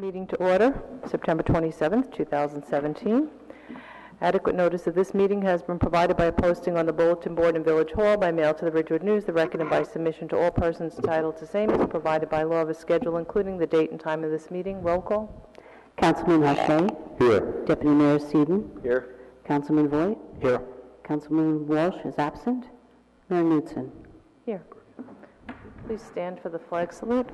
Meeting to order, September 27th, 2017. Adequate notice of this meeting has been provided by a posting on the bulletin board in Village Hall, by mail to the Ridgewood News, the Record, and by submission to all persons entitled to same as provided by law of a schedule, including the date and time of this meeting. Roll call. Councilman Hache. Here. Deputy Mayor Seaton. Here. Councilman Voigt. Here. Councilman Walsh is absent. Mayor Knudsen. Here. Please stand for the flag salute.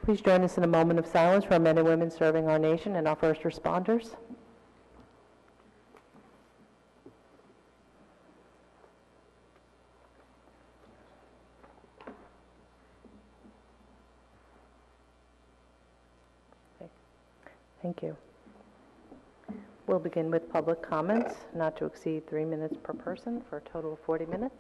Please join us in a moment of silence for our men and women serving our nation and our first responders. Okay. Thank you. We'll begin with public comments, not to exceed 3 minutes per person for a total of 40 minutes.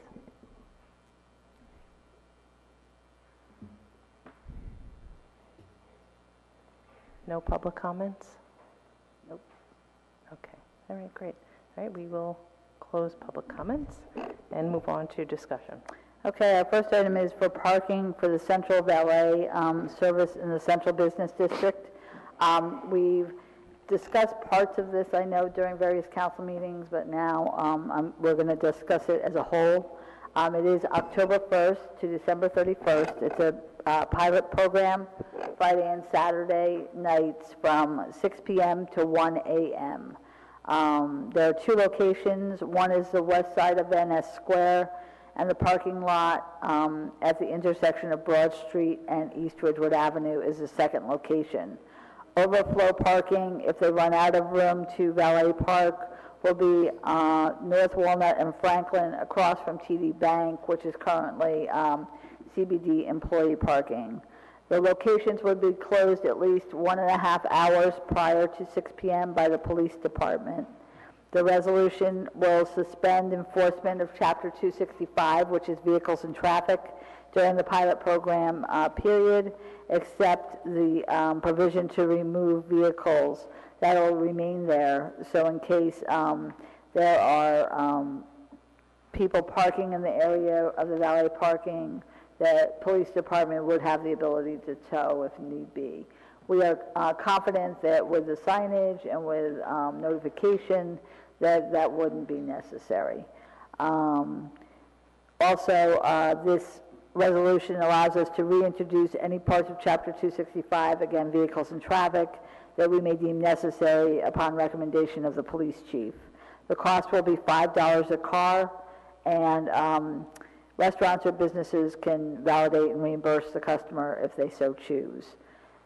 No public comments? Nope. Okay. All right, great. All right, we will close public comments and move on to discussion. Okay, our first item is for parking for the Central Valet service in the Central Business District. We've discussed parts of this, I know, during various council meetings, but now we're going to discuss it as a whole. It is October 1st to December 31st. It's a pilot program, Friday and Saturday nights from 6 p.m. to 1 a.m. There are two locations. One is the west side of Van Ness Square, and the parking lot at the intersection of Broad Street and East Ridgewood Avenue is the second location. Overflow parking, if they run out of room to valet park, will be North Walnut and Franklin across from TD Bank, which is currently CBD employee parking. The locations would be closed at least 1.5 hours prior to 6 p.m. by the police department. The resolution will suspend enforcement of Chapter 265, which is vehicles and traffic, during the pilot program period, except the provision to remove vehicles that will remain there. So in case there are people parking in the area of the valet parking, the police department would have the ability to tow if need be. We are confident that with the signage and with notification that wouldn't be necessary. Also, this resolution allows us to reintroduce any parts of Chapter 265, again, vehicles and traffic, that we may deem necessary upon recommendation of the police chief. The cost will be $5 a car, and restaurants or businesses can validate and reimburse the customer if they so choose.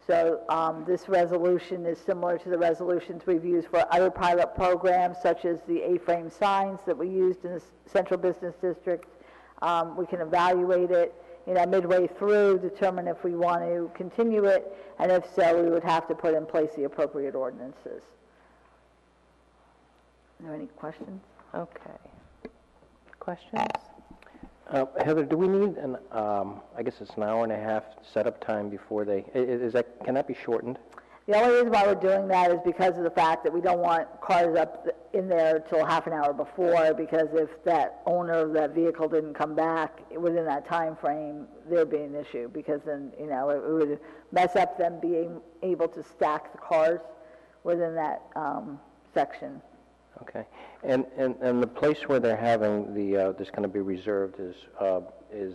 So this resolution is similar to the resolutions we've used for other pilot programs, such as the A-frame signs that we used in the Central Business District. We can evaluate it, midway through, determine if we want to continue it, and if so, we would have to put in place the appropriate ordinances. Are there any questions? Okay. Questions? Heather, do we need an, I guess it's an hour and a half setup time before they, can that be shortened? The only reason why we're doing that is because of the fact that we don't want cars up in there till half an hour before, because if that owner of that vehicle didn't come back within that time frame, there'd be an issue, because then, it would mess up them being able to stack the cars within that section. Okay, and the place where they're having the that's going to be reserved is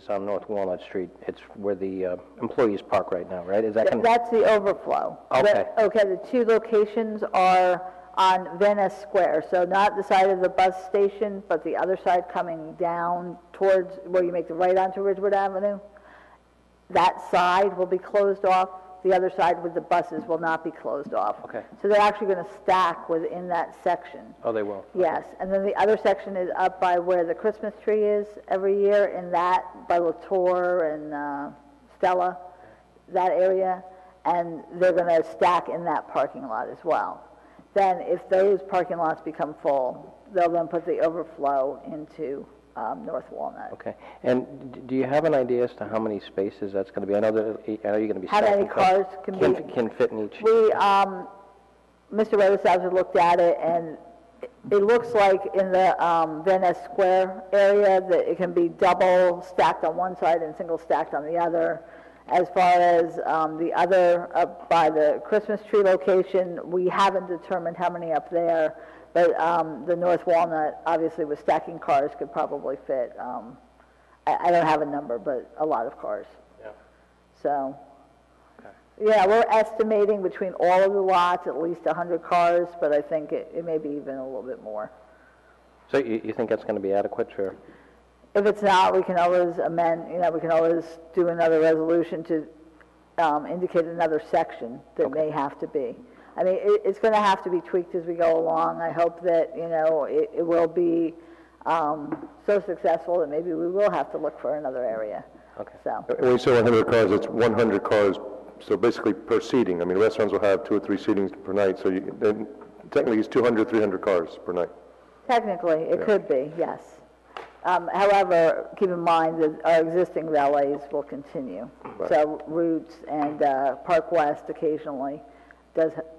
on North Walnut Street. It's where the employees park right now, right? Is that That's the overflow. Okay. The two locations are on Van Ness Square, so not the side of the bus station, but the other side coming down towards where you make the right onto Ridgewood Avenue. That side will be closed off. The other side with the buses will not be closed off. Okay. So they're actually going to stack within that section. Oh, they will? Yes, and then the other section is up by where the Christmas tree is every year, in that, by Latour and Stella, that area, and they're going to stack in that parking lot as well. Then if those parking lots become full, they'll then put the overflow into North Walnut. Okay. And do you have an idea as to how many spaces that's going to be? I know you're going to be How many stacking cars. cars Can fit in each? We, Mr. Rothershauser looked at it, and it looks like in the Van Ness Square area that it can be double stacked on one side and single stacked on the other. As far as the other up by the Christmas tree location, we haven't determined how many up there, but the North Walnut, obviously with stacking cars, could probably fit, I don't have a number, but a lot of cars. Yeah. So, yeah, we're estimating between all of the lots at least 100 cars, but I think it may be even a little bit more. So you think that's going to be adequate for? If it's not, we can always amend, we can always do another resolution to indicate another section that may have to be. I mean, it's going to have to be tweaked as we go along. I hope that, it will be so successful that maybe we will have to look for another area. Okay. So, When you say 100 cars, it's 100 cars, so basically per seating. I mean, restaurants will have 2 or 3 seatings per night, so then technically it's 200, 300 cars per night. technically, it could be, yes. However, keep in mind that our existing valets will continue. Right. So Roots and Park West occasionally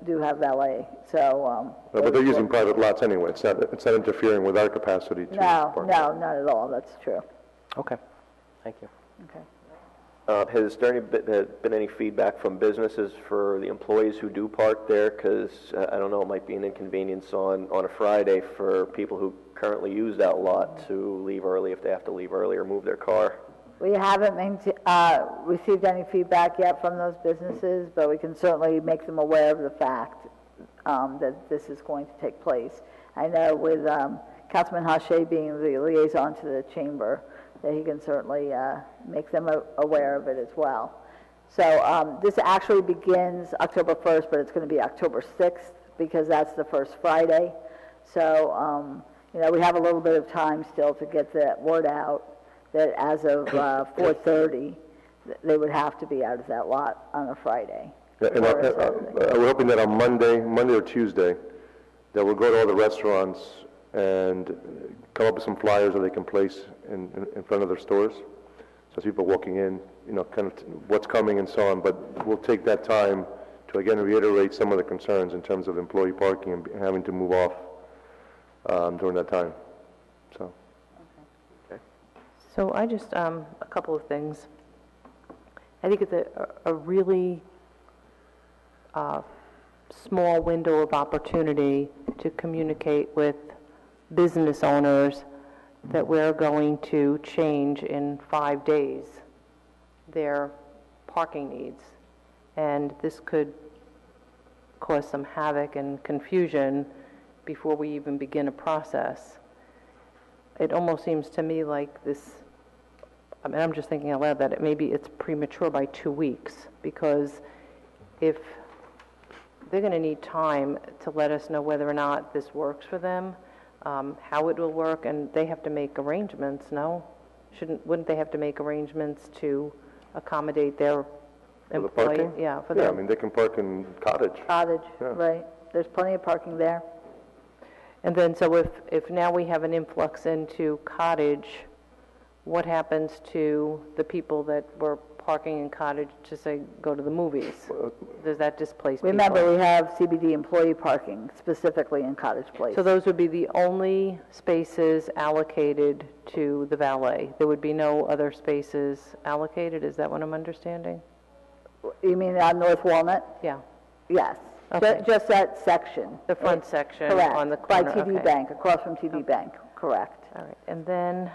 do have valet, so. But they're using private lots anyway. It's not interfering with our capacity to No, park. no, not at all, that's true. Okay. Thank you. Okay. Has there been any feedback from businesses for the employees who do park there? Because, I don't know, it might be an inconvenience on a Friday for people who currently use that lot to leave early if they have to leave early or move their car. We haven't received any feedback yet from those businesses, but we can certainly make them aware of the fact that this is going to take place. I know with Councilman Hache being the liaison to the chamber, that he can certainly make them aware of it as well. So this actually begins October 1st, but it's going to be October 6th because that's the first Friday. So, we have a little bit of time still to get the word out that as of 4:30, they would have to be out of that lot on a Friday. And we're hoping that on Monday or Tuesday, that we'll go to all the restaurants and come up with some flyers that they can place in front of their stores. So as people walking in, kind of what's coming and so on. But we'll take that time to again reiterate some of the concerns in terms of employee parking and having to move off during that time. So. So I just, a couple of things. I think it's a really small window of opportunity to communicate with business owners that we're going to change in 5 days their parking needs. And this could cause some havoc and confusion before we even begin a process. It almost seems to me like this, I mean, I'm just thinking out loud that maybe it's premature by 2 weeks, because if they're going to need time to let us know whether or not this works for them, how it will work, and they have to make arrangements, no? Wouldn't they have to make arrangements to accommodate their employee? Parking? Yeah, for Yeah, them. I mean, they can park in Cottage. Cottage, Yeah. right. There's plenty of parking there. And then, so if now we have an influx into Cottage, what happens to the people that were parking in Cottage to, say, go to the movies? Does that displace people? Remember, we have CBD employee parking specifically in Cottage Place. So those would be the only spaces allocated to the valet? There would be no other spaces allocated? Is that what I'm understanding? You mean on North Walnut? Yeah, Yes. Okay. Just that section. the front section Correct. on the corner? By TD okay. Bank, across from TD Bank, correct. All right, and then,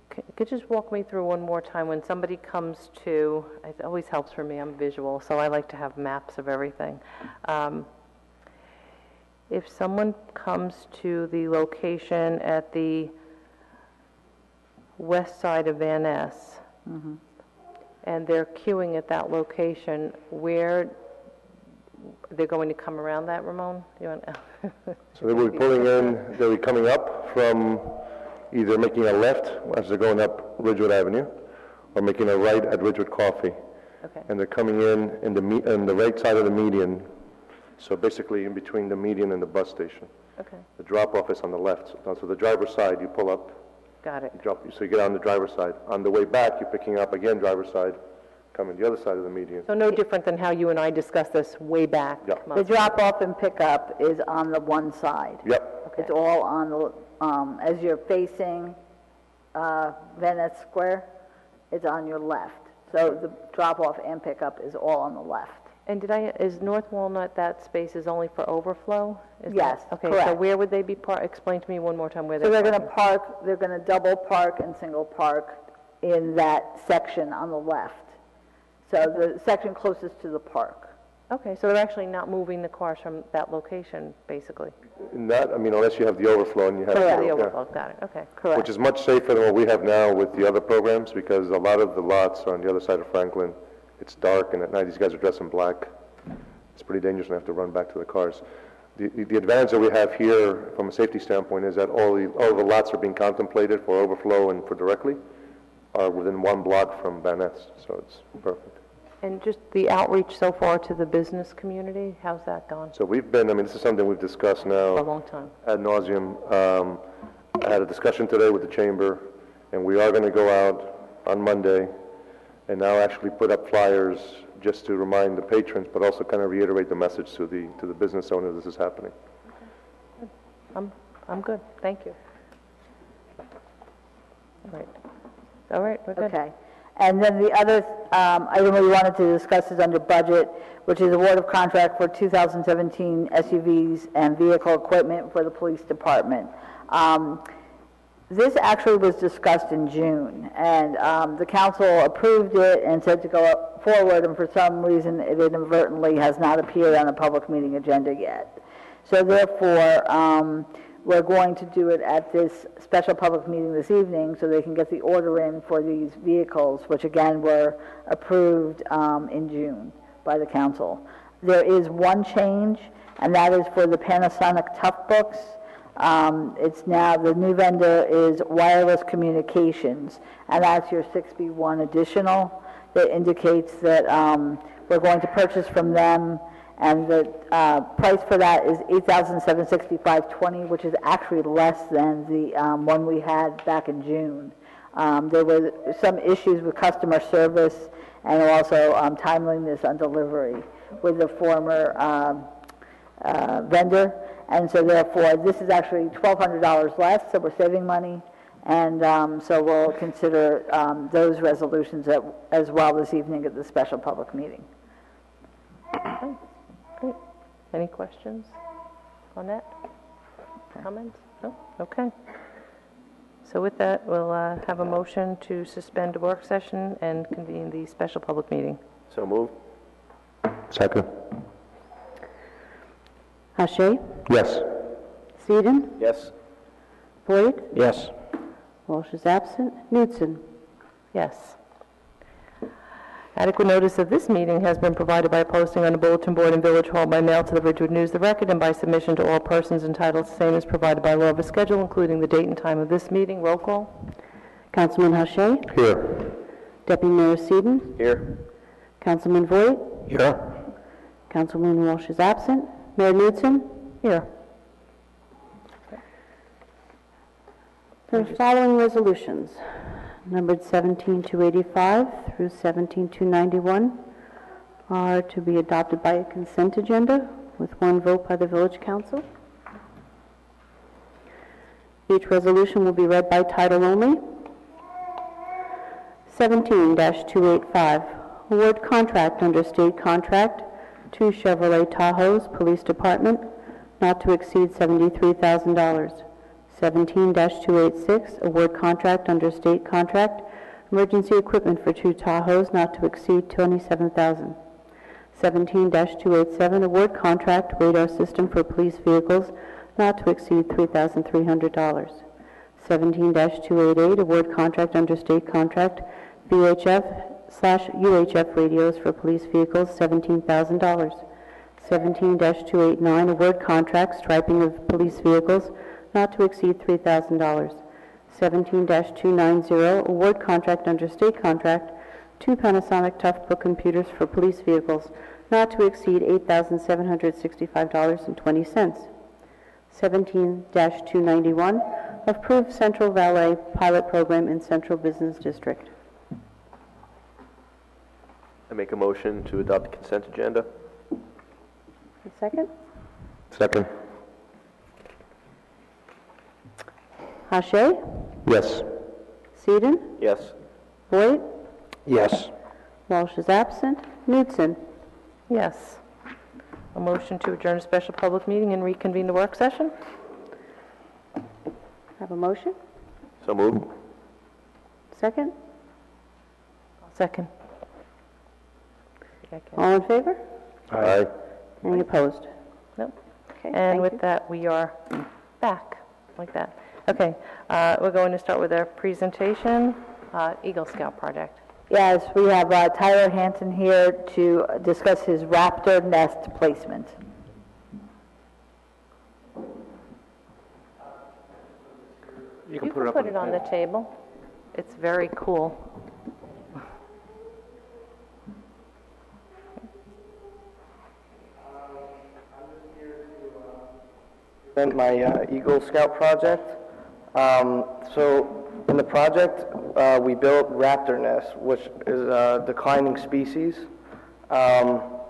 could you just walk me through one more time, when somebody comes to, it always helps for me, I'm visual, so I like to have maps of everything. If someone comes to the location at the west side of Van Ness, and they're queuing at that location, where they're going to come around that, Ramon? You want? So they will be pulling in, they'll be coming up from either making a left as they're going up Ridgewood Avenue, or making a right at Ridgewood Coffee. Okay. And they're coming in the right side of the median, So basically in between the median and the bus station. Okay, The drop-off is on the left. So the driver's side, you pull up, got it. you drop, so you get on the driver's side. On the way back, you're picking up again driver's side, coming the other side of the median. So no different than how you and I discussed this way back. Yeah. The drop-off and pickup is on the one side. Yep, It's all on the, as you're facing Venice Square, it's on your left. So the drop-off and pickup is all on the left. And is North Walnut, that space is only for overflow? Is Yes, that- Okay, so correct. where would they be parked? Explain to me one more time where So they're they're going to parking. park, they're going to double park and single park in that section on the left. So the section closest to the park. Okay, so they're actually not moving the cars from that location, basically? not, I mean, unless you have the overflow and you have. Yeah, the yeah. overflow, got it, okay. Correct. Which is much safer than what we have now with the other programs, because a lot of the lots are on the other side of Franklin. It's dark, and at night, these guys are dressed in black. It's pretty dangerous and have to run back to the cars. The advantage that we have here, from a safety standpoint, is that all the lots are being contemplated for overflow and for directly are within 1 block from Van Ness, so it's perfect. And just the outreach so far to the business community, how's that gone? So we've been, I mean, this is something we've discussed For a now long time. ad nauseum. I had a discussion today with the chamber, and we are going to go out on Monday and now actually put up flyers just to remind the patrons, but also kind of reiterate the message to the business owner this is happening. I'm good, thank you. All right, we're good. Okay. And then the other item we wanted to discuss is under budget, which is award of contract for 2017 SUVs and vehicle equipment for the police department. This actually was discussed in June, and the council approved it and said to go forward, and for some reason it inadvertently has not appeared on a public meeting agenda yet. So therefore, we're going to do it at this special public meeting this evening so they can get the order in for these vehicles, which again were approved in June by the council. There is one change, and that is for the Panasonic Tough Books. It's now, the new vendor is Wireless Communications, and that's your 6B1 additional that indicates that we're going to purchase from them, and the price for that is $8,765.20, which is actually less than the one we had back in June. There were some issues with customer service and also timeliness on delivery with the former vendor. And so therefore, this is actually $1,200 less, so we're saving money. And so we'll consider those resolutions as well this evening at the special public meeting. Great. Any questions on that? Comments? No? Okay. So with that, we'll have a motion to suspend the work session and convene the special public meeting. So move. Second. Hache, Yes. Sedin, Yes. Boyd, Yes. Walsh is absent, Knutson. Yes. Adequate notice of this meeting has been provided by posting on the bulletin board in Village Hall by mail to the Ridgewood News, the Record, and by submission to all persons entitled, same as provided by law of a schedule, including the date and time of this meeting. Roll call. Councilman Hache, Here. Deputy Mayor Sedin, Here. Councilman Voigt, Here. Councilman Walsh is absent, Mayor Knutson. Here. The following resolutions, numbered 17285 through 17291, are to be adopted by a consent agenda with one vote by the Village Council. Each resolution will be read by title only. 17-285, award contract under state contract to Chevrolet Tahoe's Police Department, not to exceed $73,000. 17-286, award contract under state contract, emergency equipment for 2 Tahoes, not to exceed $27,000. 17-287, award contract radar system for police vehicles, not to exceed $3,300. 17-288, award contract under state contract, VHF/UHF radios for police vehicles, $17,000. 17-289, award contract striping of police vehicles, not to exceed $3,000. 17-290, award contract under state contract to Panasonic Tough Book computers for police vehicles, not to exceed $8,765.20. 17-291, approve Central Valet pilot program in Central Business District. I make a motion to adopt the consent agenda. A second? Second. Hache? Yes. Sedin? Yes. Voigt? Yes. Walsh is absent. Knudsen? Yes. A motion to adjourn a special public meeting and reconvene the work session? Have a motion? So moved. Second? Second. All in favor? Aye. Any opposed? Nope. Okay, And thank with you. that, we are back, like that. Okay, we're going to start with our presentation, Eagle Scout project. Yes, we have Tyler Hanson here to discuss his raptor nest placement. You can put it on the table. It's very cool. My Eagle Scout project. So in the project, we built raptor nests, which is a declining species. So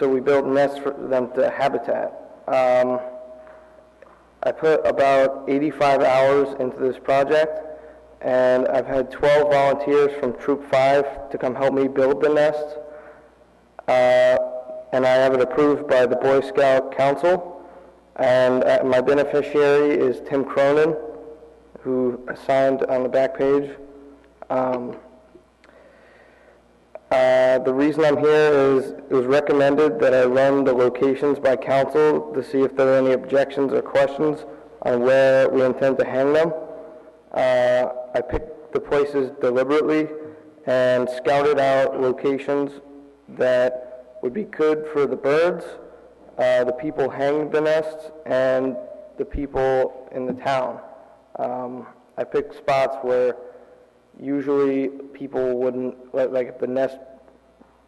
we built nests for them to habitat. I put about 85 hours into this project, and I've had 12 volunteers from Troop 5 to come help me build the nest. And I have it approved by the Boy Scout Council. And my beneficiary is Tim Cronin, who signed on the back page. The reason I'm here is it was recommended that I run the locations by council to see if there are any objections or questions on where we intend to hang them. I picked the places deliberately and scouted out locations that would be good for the birds, the people hanging the nests, and the people in the town. I picked spots where usually people wouldn't, like if the nest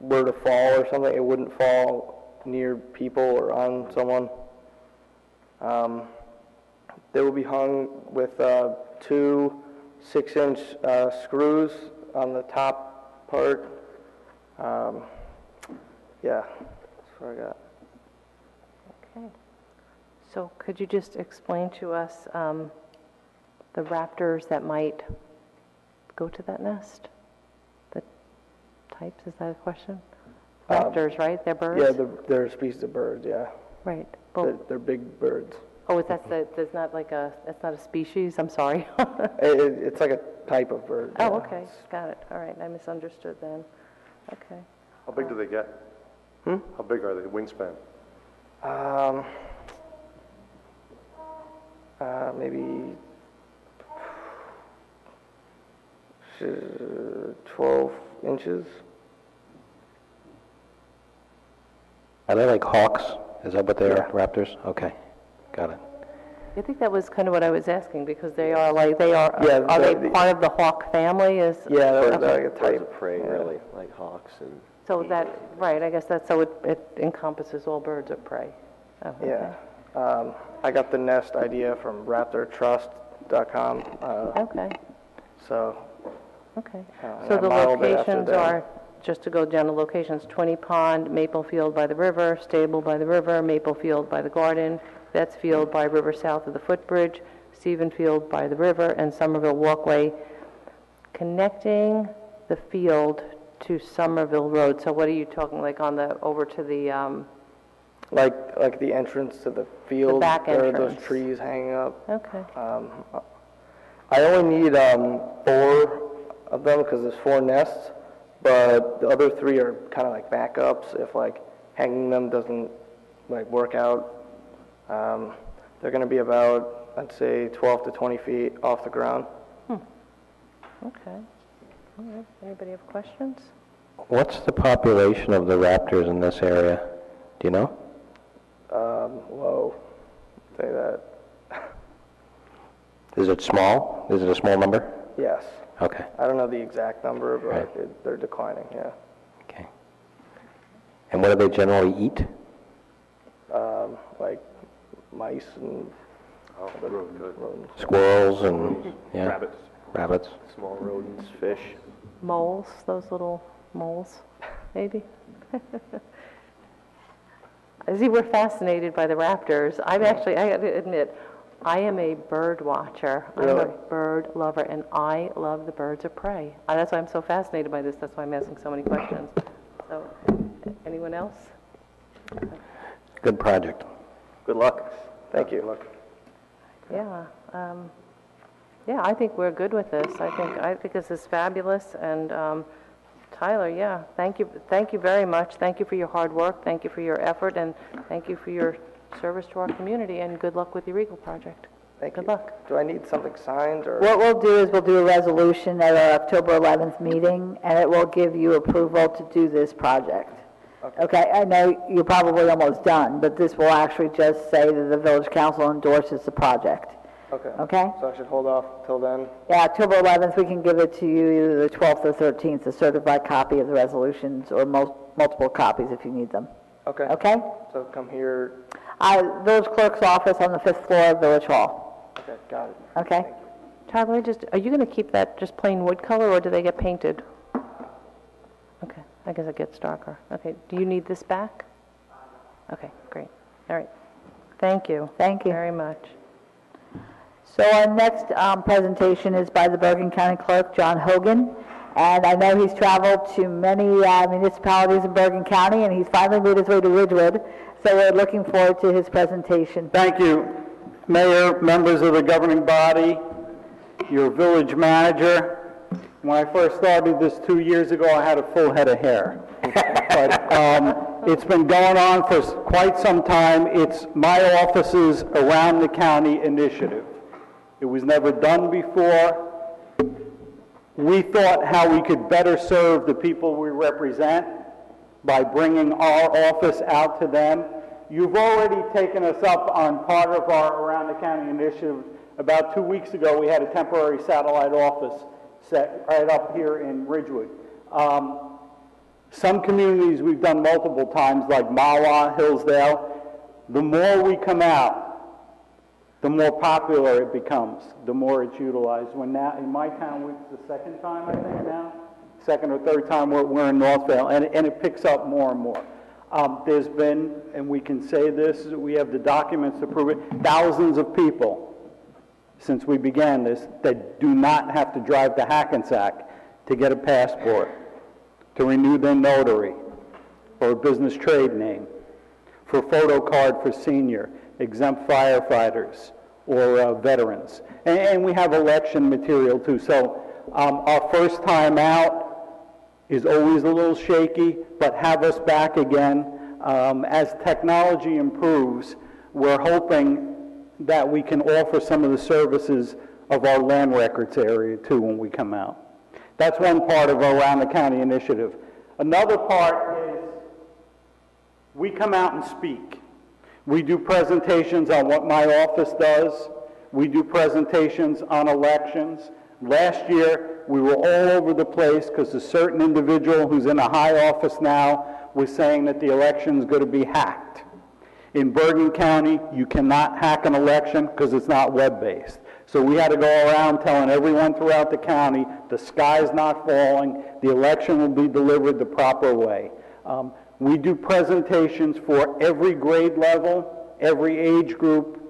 were to fall or something, it wouldn't fall near people or on someone. They will be hung with two 6-inch screws on the top part. Yeah, that's what I got. Okay. So could you just explain to us the raptors that might go to that nest? The types, is that a question? Raptors, right? They're birds? Yeah, they're a species of birds, yeah. Right. Well, They're big birds. oh, that's not that's not a species? I'm sorry. It's like a type of bird. Oh, yeah. okay, got it. All right, I misunderstood then. Okay. How big do they get? How big are they, wingspan? Maybe 12 inches. Are they like hawks? Is that what they are, Yeah. raptors? Okay, got it. I think that was kind of what I was asking, because they are, Yeah, are they the- part of the hawk family? Yeah, they're Okay. like a Birds type. of prey, yeah. really, like hawks and... So that, right, I guess that's, so it encompasses all birds of prey. Oh, okay. Yeah. I got the nest idea from raptortrust.com. Okay, So, okay. and So I the modeled it after locations them. are, just to go down the locations, 20 Pond, Maple Field by the river, Stable by the river, Maple Field by the garden, Betts Field by river south of the footbridge, Stephen Field by the river, and Somerville Walkway, connecting the field to Somerville Road. So what are you talking, like on the, over to the, like the entrance to the field. back there are entrance. those trees hanging up. okay, I only need 4 of them because there's 4 nests, but the other 3 are kind of like backups if like hanging them doesn't like work out. They're going to be about, I'd say, 12 to 20 feet off the ground. okay. All right, anybody have questions? What's the population of the raptors in this area? Do you know? Low, say that. Is it small? Is it a small number? Yes. Okay, I don't know the exact number, but Right. they're declining, yeah. okay. And what do they generally eat? Like mice and Squirrels and, yeah? Rabbits. Small rodents, fish. Moles, those little moles, maybe? See, we're fascinated by the raptors. I gotta admit, I am a bird watcher. I'm a Really? bird lover, and I love the birds of prey. That's why I'm so fascinated by this. That's why I'm asking so many questions. So, anyone else? Good project. Good luck. thank you. Yeah, yeah, I think we're good with this. I think this is fabulous, and Tyler, yeah, thank you very much. Thank you for your hard work, thank you for your effort, and thank you for your service to our community, and good luck with your Eagle project. Thank you. Good luck. Do I need something signed, or? What we'll do is we'll do a resolution at our October 11th meeting, and it will give you approval to do this project. Okay, I know you're probably almost done, but this will actually just say that the village council endorses the project. Okay. Okay? So I should hold off till then? Yeah, October 11th, we can give it to you either the 12th or 13th, a certified copy of the resolutions, or multiple copies if you need them. Okay. Okay? So come here, Village clerk's office on the 5th floor of Village Hall. okay, got it. Okay? Tyler, are you going to keep that just plain wood color, or do they get painted? Okay, I guess it gets darker. Okay, do you need this back? Okay, great. All right. Thank you. Thank you. Very much. So our next presentation is by the Bergen County Clerk, John Hogan. And I know he's traveled to many municipalities in Bergen County, and he's finally made his way to Ridgewood. So we're looking forward to his presentation. Thank you, Mayor, members of the governing body, your village manager. When I first started this 2 years ago, I had a full head of hair. But it's been going on for quite some time. It's my office's Around the County initiative. It was never done before. We thought how we could better serve the people we represent by bringing our office out to them. You've already taken us up on part of our Around the County initiative. About 2 weeks ago, we had a temporary satellite office set right up here in Ridgewood. Some communities we've done multiple times, like Mawa, Hillsdale. The more we come out, the more popular it becomes, the more it's utilized. When now, in my town, it's the second time, I think now, second or third time we're in Northvale, and it picks up more and more. There's been, and we can say this, we have the documents to prove it, thousands of people since we began this that do not have to drive to Hackensack to get a passport, to renew their notary, or a business trade name, for a photo card for senior, exempt firefighters, or veterans. And we have election material too. So our first time out is always a little shaky, but have us back again. As technology improves, we're hoping that we can offer some of the services of our land records area too when we come out. That's one part of our Around the County initiative. Another part is we come out and speak. We do presentations on what my office does. We do presentations on elections. Last year, we were all over the place because a certain individual who's in a high office now was saying that the election is going to be hacked. In Bergen County, you cannot hack an election because it's not web-based. So we had to go around telling everyone throughout the county the sky's not falling, the election will be delivered the proper way. We do presentations for every grade level, every age group.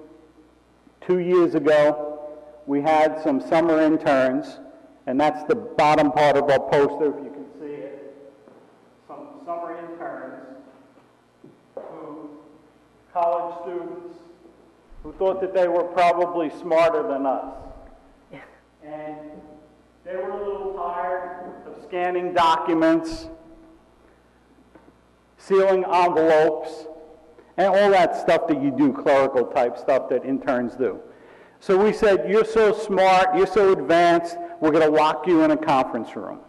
2 years ago, we had some summer interns, and that's the bottom part of our poster, if you can see it. Some summer interns college students who thought that they were probably smarter than us. And they were a little tired of scanning documents, sealing envelopes, and all that stuff that you do, clerical type stuff that interns do. So we said, you're so smart, you're so advanced, we're going to lock you in a conference room.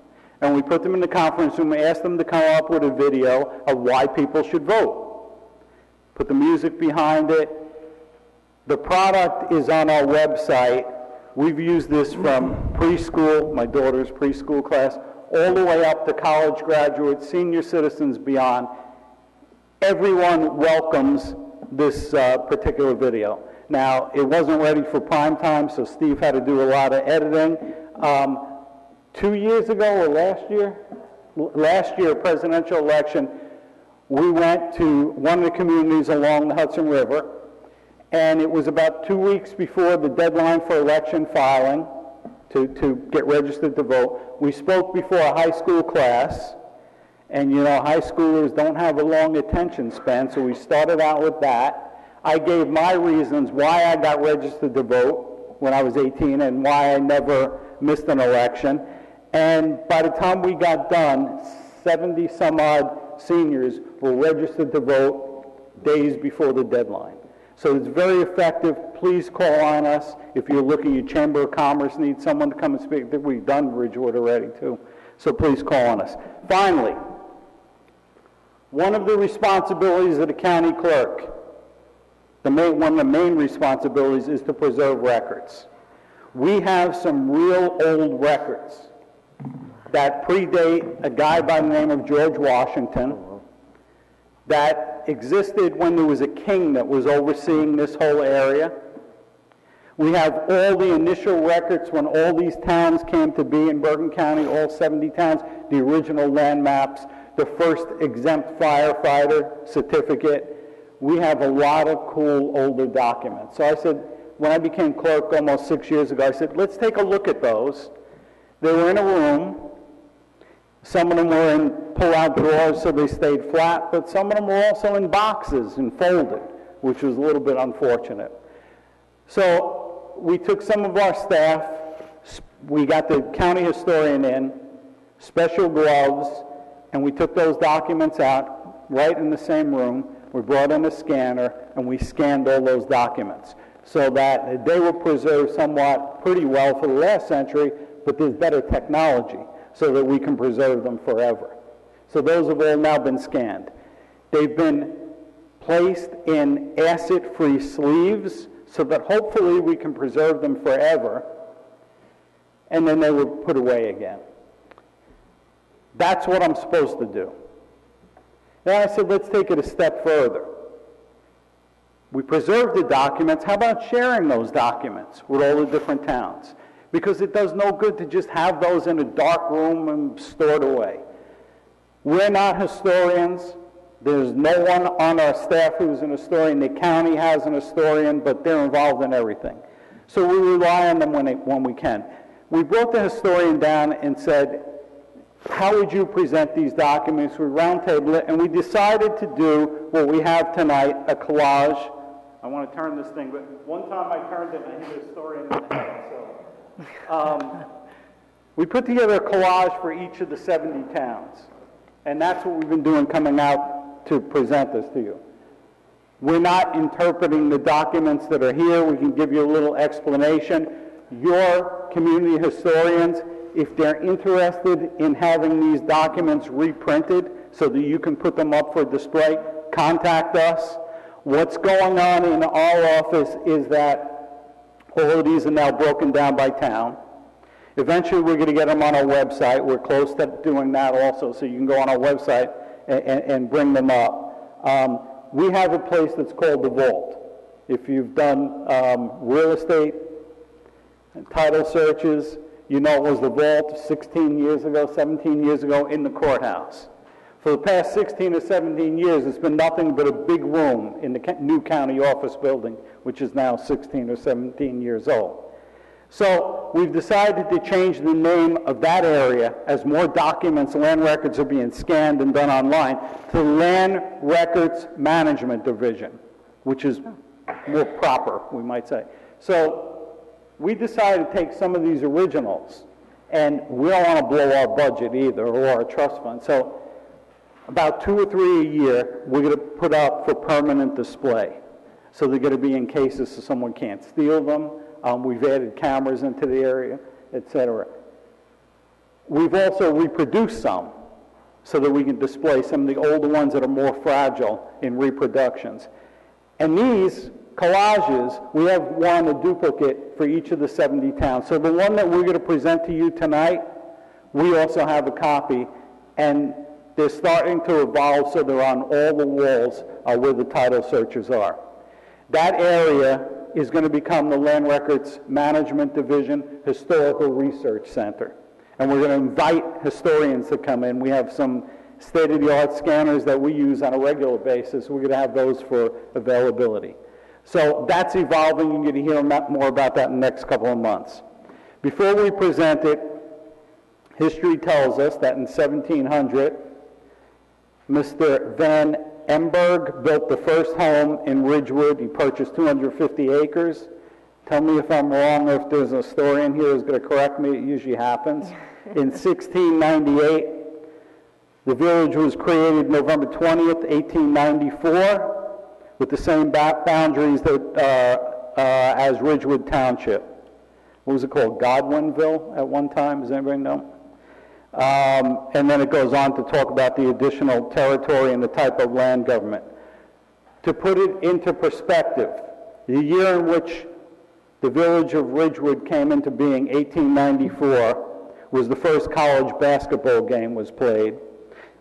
And we put them in the conference room and asked them to come up with a video of why people should vote. Put the music behind it. The product is on our website. We've used this from preschool, my daughter's preschool class, all the way up to college graduates, senior citizens beyond. everyone welcomes this particular video. Now, it wasn't ready for prime time, so Steve had to do a lot of editing. 2 years ago or last year, presidential election, we went to one of the communities along the Hudson River, and it was about 2 weeks before the deadline for election filing to get registered to vote. We spoke before a high school class, and you know, high schoolers don't have a long attention span, so we started out with that. I gave my reasons why I got registered to vote when I was 18 and why I never missed an election. And by the time we got done, 70 some odd seniors were registered to vote days before the deadline. So it's very effective. Please call on us. If you're looking, your Chamber of Commerce needs someone to come and speak. We've done Ridgewood already too. So please call on us. Finally, one of the responsibilities of the county clerk, one of the main responsibilities is to preserve records. We have some real old records that predate a guy by the name of George Washington that existed when there was a king that was overseeing this whole area. We have all the initial records when all these towns came to be in Bergen County, all 70 towns, the original land maps, the first exempt firefighter certificate. We have a lot of cool older documents. So I said, when I became clerk almost 6 years ago, I said, let's take a look at those. They were in a room. Some of them were in pull-out drawers so they stayed flat, but some of them were also in boxes and folded, which was a little bit unfortunate. So we took some of our staff, we got the county historian in, special gloves, and we took those documents out right in the same room. We brought in a scanner, and we scanned all those documents so that they were preserved somewhat pretty well for the last century, but there's better technology so that we can preserve them forever. So those have all now been scanned. They've been placed in acid-free sleeves so that hopefully we can preserve them forever, and then they were put away again. That's what I'm supposed to do. Then I said, let's take it a step further. We preserved the documents. How about sharing those documents with all the different towns? Because it does no good to just have those in a dark room and stored away. We're not historians. There's no one on our staff who's an historian. The county has an historian, but they're involved in everything. So we rely on them when we can. We brought the historian down and said, how would you present these documents? We roundtable it, and we decided to do what we have tonight, a collage. I want to turn this thing, but one time I turned it and I hit a historian in the head. So we put together a collage for each of the 70 towns, and that's what we've been doing coming out to present this to you. We're not interpreting the documents that are here. We can give you a little explanation. Your community historians, if they're interested in having these documents reprinted so that you can put them up for display, contact us. What's going on in our office is that all of these are now broken down by town. Eventually we're going to get them on our website. We're close to doing that also, so you can go on our website and bring them up. We have a place that's called the Vault. If you've done real estate and title searches, you know it was the Vault 16 years ago, 17 years ago in the courthouse. For the past 16 or 17 years, it's been nothing but a big room in the new county office building, which is now 16 or 17 years old. So we've decided to change the name of that area as more documents, land records are being scanned and done online, to Land Records Management Division, which is more proper, we might say. So we decided to take some of these originals, and we don't want to blow our budget either, or our trust fund. So about 2 or 3 a year, we're going to put up for permanent display. So they're going to be in cases so someone can't steal them. We've added cameras into the area, etc. We've also reproduced some so that we can display some of the older ones that are more fragile in reproductions. And these collages, we have one, a duplicate for each of the 70 towns. So the one that we're going to present to you tonight, we also have a copy. And They're starting to evolve so they're on all the walls where the title searchers are. That area is going to become the Land Records Management Division Historical Research Center. And we're going to invite historians to come in. We have some state-of-the-art scanners that we use on a regular basis. We're going to have those for availability. So that's evolving. You're going to hear more about that in the next couple of months. Before we present it, history tells us that in 1700, Mr. Van Emberg built the first home in Ridgewood. He purchased 250 acres. Tell me if I'm wrong, or if there's a historian here who's going to correct me. It usually happens. In 1698, the village was created November 20th, 1894, with the same boundaries that, as Ridgewood Township. What was it called? Godwinville at one time? Does anybody know? And then it goes on to talk about the additional territory and the type of land government. To put it into perspective, the year in which the village of Ridgewood came into being, 1894, was the first college basketball game was played.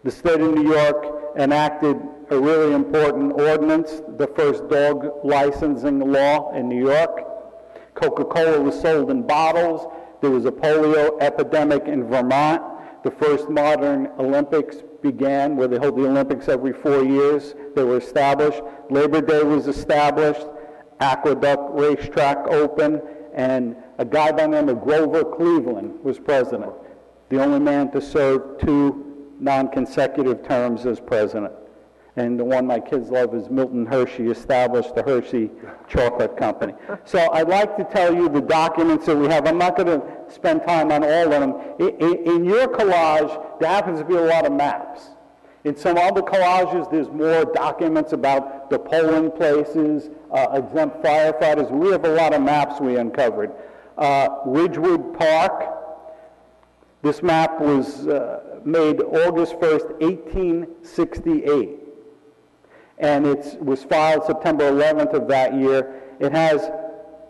The state of New York enacted a really important ordinance, the first dog licensing law in New York. Coca-Cola was sold in bottles. There was a polio epidemic in Vermont. The first modern Olympics began, where they hold the Olympics every 4 years. They were established. Labor Day was established. Aqueduct Racetrack opened, and a guy by the name of Grover Cleveland was president, the only man to serve 2 non-consecutive terms as president. And the one my kids love is Milton Hershey established the Hershey Chocolate Company. So I'd like to tell you the documents that we have. I'm not going to spend time on all of them. In your collage, there happens to be a lot of maps. In some other collages, there's more documents about the polling places, exempt firefighters. We have a lot of maps we uncovered. Ridgewood Park. This map was made August 1st, 1868. And it was filed September 11th of that year. It has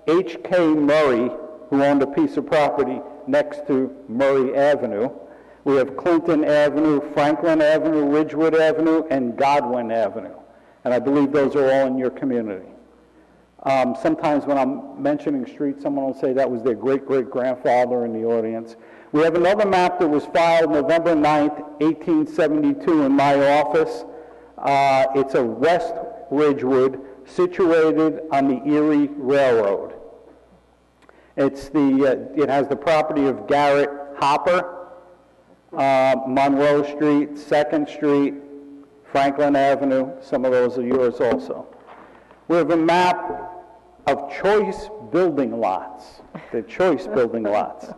H.K. Murray, who owned a piece of property next to Murray Avenue. We have Clinton Avenue, Franklin Avenue, Ridgewood Avenue, and Godwin Avenue. And I believe those are all in your community. Sometimes when I'm mentioning streets, someone will say that was their great-great-grandfather in the audience. We have another map that was filed November 9th, 1872 in my office. It's a West Ridgewood situated on the Erie Railroad. It has the property of Garrett Hopper, Monroe Street, 2nd Street, Franklin Avenue. Some of those are yours also. We have a map of choice building lots, the choice building lots,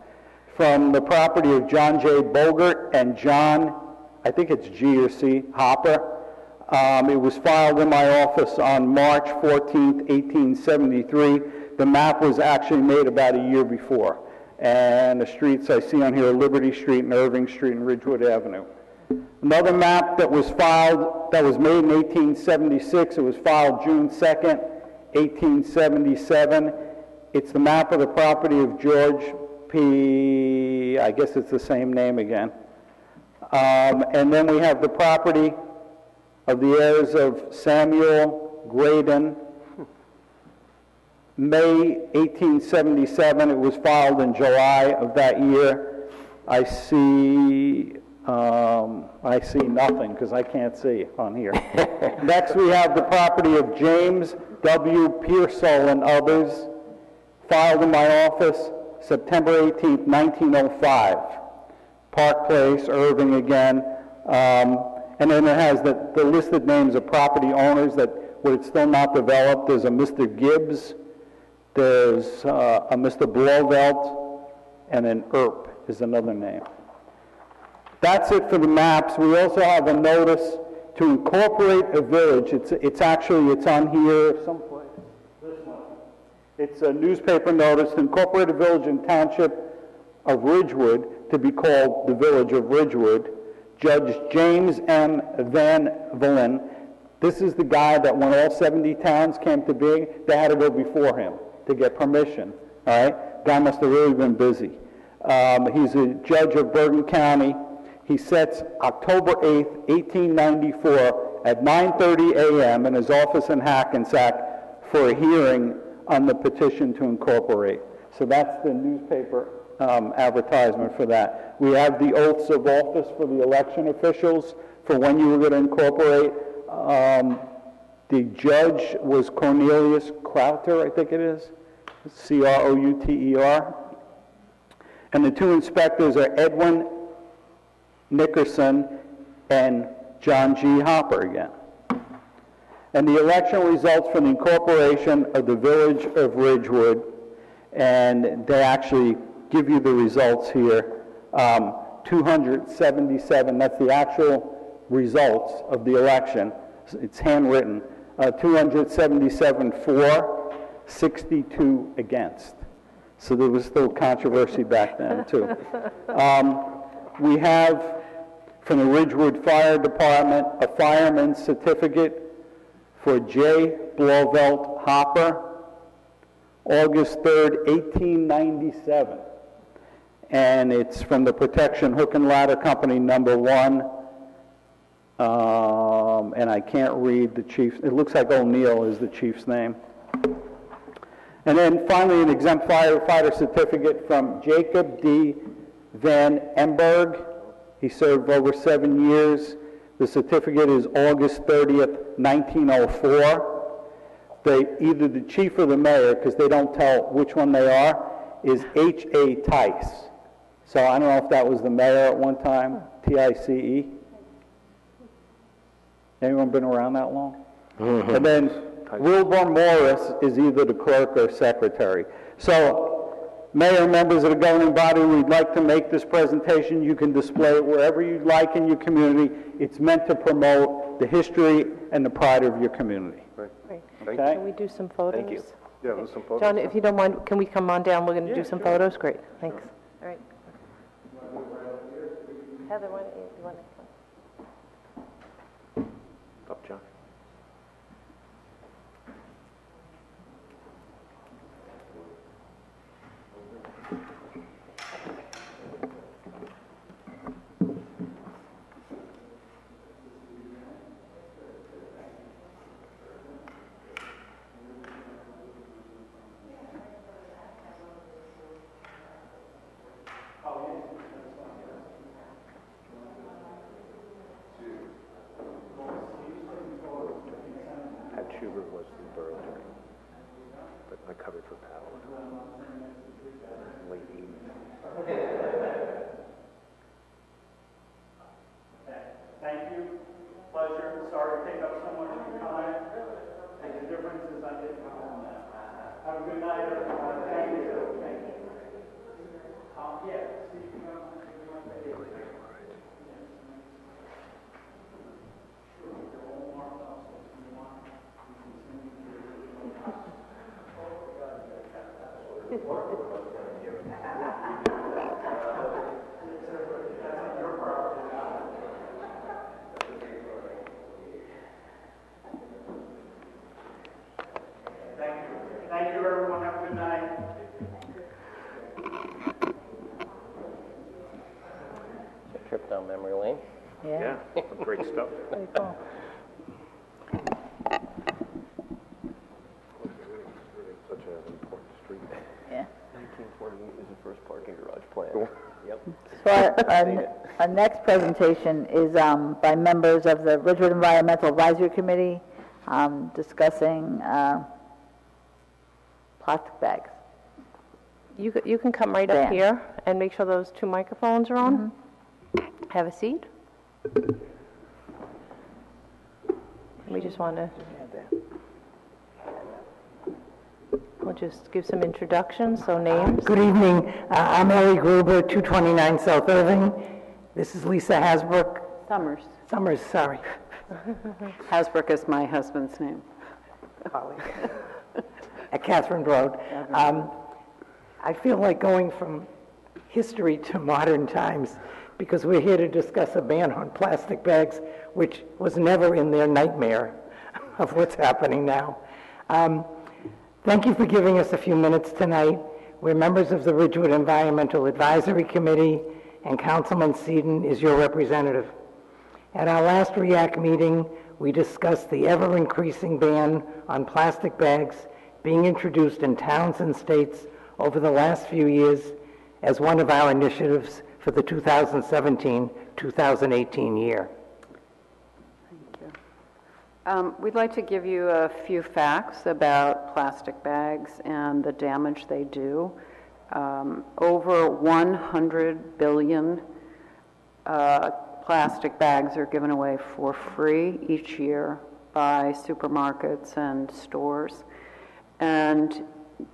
from the property of John J. Bogert and John, I think it's G or C, Hopper. It was filed in my office on March 14th, 1873. The map was actually made about a year before. And the streets I see on here are Liberty Street and Irving Street and Ridgewood Avenue. Another map that was filed, that was made in 1876, it was filed June 2nd, 1877. It's the map of the property of George P., I guess it's the same name again. And then we have the property of the heirs of Samuel Graydon, May 1877. It was filed in July of that year. I see nothing because I can't see on here. Next, we have the property of James W. Pearsall and others, filed in my office September 18th, 1905. Park Place, Irving again. And then it has the listed names of property owners that where it's still not developed. There's a Mr. Gibbs, there's a Mr. Blofeld, and an Earp is another name. That's it for the maps. We also have a notice to incorporate a village. It's on here someplace. This one. It's a newspaper notice to incorporate a village and township of Ridgewood to be called the Village of Ridgewood. Judge James M. Van Villen. This is the guy that when all 70 towns came to being, they had to go before him to get permission. All right? Guy must have really been busy. He's a judge of Bergen County. he sets October 8th, 1894 at 9:30 a.m. in his office in Hackensack for a hearing on the petition to incorporate. So that's the newspaper advertisement for that. We have the oaths of office for the election officials for when you were going to incorporate. The judge was Cornelius Crowter, I think it is, Crouter. And the two inspectors are Edwin Nickerson and John G. Hopper again. And the election results from the incorporation of the village of Ridgewood, and they actually give you the results here. 277, that's the actual results of the election. It's handwritten. 277 for, 62 against. So there was still controversy back then, too. We have, from the Ridgewood Fire Department, a fireman's certificate for J. Blauvelt Hopper, August 3rd, 1897. And it's from the Protection Hook and Ladder Company, number 1. And I can't read the chief. It looks like O'Neill is the chief's name. And then finally, an exempt firefighter certificate from Jacob D. Van Emberg. He served over 7 years. The certificate is August 30th, 1904. Either the chief or the mayor, because they don't tell which one they are, is H.A. Tice. So I don't know if that was the mayor at one time, T-I-C-E. Anyone been around that long? Mm-hmm. And then Wilbur Morris is either the clerk or secretary. So, mayor, members of the governing body, we'd like to make this presentation. You can display it wherever you'd like in your community. It's meant to promote the history and the pride of your community. Right. Okay? Can we do some photos? Thank you. Yeah, there's some photos. John, if you don't mind, can we come on down? We're going to do some photos. Great. Thanks. All right. Heather, why don't you want to come? Up, John. Schubert was the borough attorney, but I covered for Powell. Late 80s. Thank you. Pleasure. Sorry to take up so much of your time. And the difference is I didn't come home now. Have a good night, everyone. Thank you. Thank you. Yeah, Steve, you know, Thank you, everyone. Have a good night. Trip down memory lane. Yeah. Great stuff. Very cool. Such an important street. Yeah. 1928 was the first parking garage plan. Yep. So our next presentation is by members of the Ridgewood Environmental Advisory Committee discussing plastic bags. You can come right up Dan. here and make sure those 2 microphones are on. Have a seat. We just want to... We'll just give some introductions, so names. Good evening. I'm Ellie Gruber, 229 South Irving. This is Lisa Hasbrook. Summers, sorry. Hasbrook is my husband's name. At Catherine Road. I feel like going from history to modern times because we're here to discuss a ban on plastic bags, which was never in their nightmare of what's happening now. Thank you for giving us a few minutes tonight. We're members of the Ridgewood Environmental Advisory Committee, and Councilman Seaton is your representative. At our last REACT meeting, we discussed the ever-increasing ban on plastic bags being introduced in towns and states over the last few years as one of our initiatives for the 2017-2018 year. We'd like to give you a few facts about plastic bags and the damage they do. Over 100 billion plastic bags are given away for free each year by supermarkets and stores. And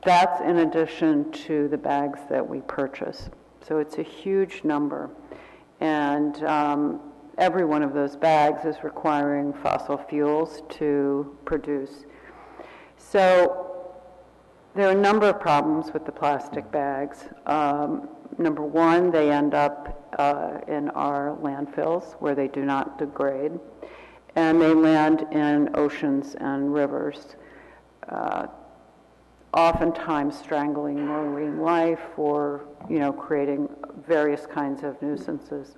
that's in addition to the bags that we purchase. So it's a huge number. And every one of those bags is requiring fossil fuels to produce. So there are a number of problems with the plastic bags. Number one, they end up in our landfills where they do not degrade, and they land in oceans and rivers, oftentimes strangling marine life or, creating various kinds of nuisances.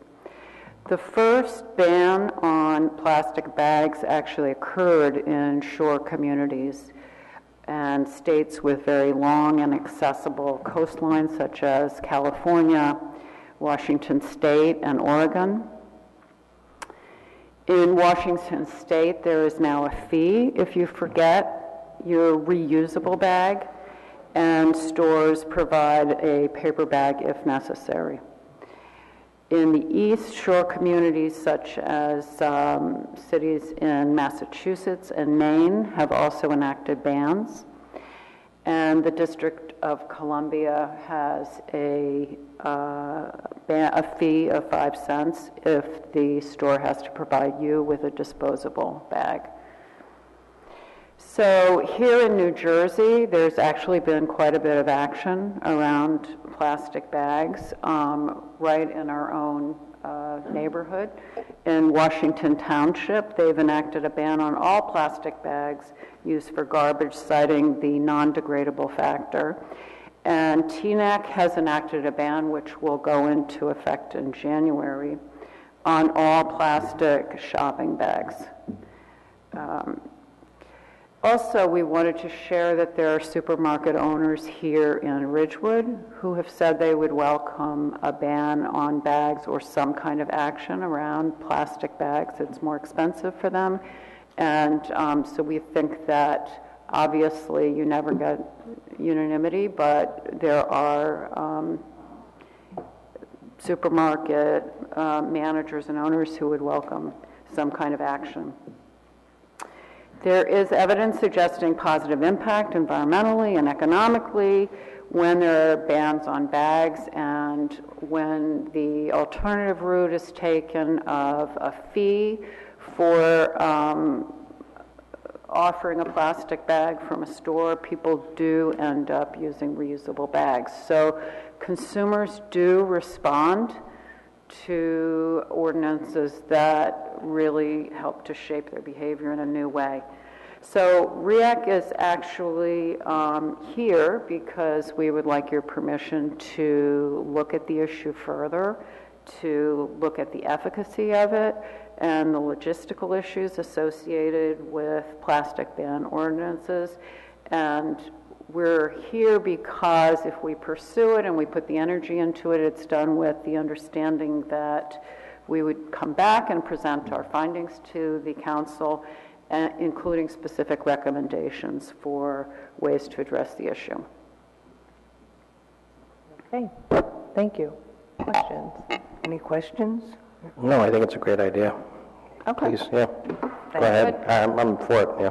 The first ban on plastic bags actually occurred in shore communities and states with very long and accessible coastlines such as California, Washington State, and Oregon. In Washington State, there is now a fee if you forget your reusable bag, and stores provide a paper bag if necessary. In the East, shore communities such as cities in Massachusetts and Maine have also enacted bans. And the District of Columbia has a fee of 5 cents if the store has to provide you with a disposable bag. So here in New Jersey, there's actually been quite a bit of action around plastic bags right in our own neighborhood. In Washington Township, they've enacted a ban on all plastic bags used for garbage, citing the non-degradable factor. And TNAC has enacted a ban, which will go into effect in January, on all plastic shopping bags. Also, we wanted to share that there are supermarket owners here in Ridgewood who have said they would welcome a ban on bags or some kind of action around plastic bags. It's more expensive for them. And so we think that obviously you never get unanimity, but there are supermarket managers and owners who would welcome some kind of action. There is evidence suggesting positive impact environmentally and economically when there are bans on bags, and when the alternative route is taken of a fee for offering a plastic bag from a store, people do end up using reusable bags. So consumers do respond to ordinances that really help to shape their behavior in a new way. So REAC is actually here because we would like your permission to look at the issue further, to look at the efficacy of it and the logistical issues associated with plastic ban ordinances. And we're here because if we pursue it and we put the energy into it, it's done with the understanding that we would come back and present our findings to the council, including specific recommendations for ways to address the issue. Okay, thank you. Questions? Any questions? No, I think it's a great idea. Okay. Please, yeah. Go ahead. I'm for it, yeah.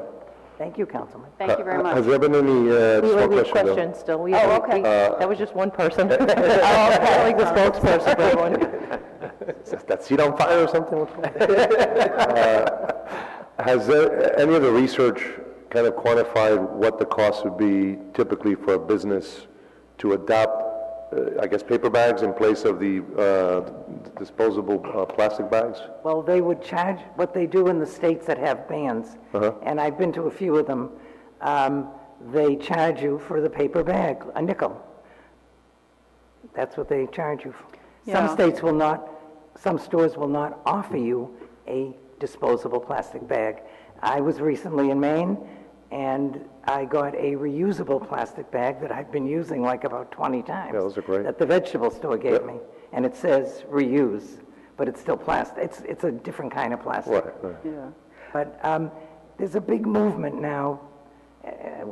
Thank you, Councilman. Thank you very much. Has there been any We small have questions? questions still. okay. That was just one person. Oh, okay, like the spokesperson for everyone. Is that seat on fire or something? Has any of the research kind of quantified what the cost would be typically for a business to adopt, I guess, paper bags in place of the disposable plastic bags? Well, they would charge what they do in the states that have bans, and I've been to a few of them. They charge you for the paper bag, a nickel. That's what they charge you for. Some Yeah. states will not, some stores will not offer you a disposable plastic bag. I was recently in Maine, and I got a reusable plastic bag that I've been using like about 20 times. Yeah, those are great. That the vegetable store gave Yep. me, and it says reuse, but it's still plastic. It's a different kind of plastic. Right. Yeah. But there's a big movement now.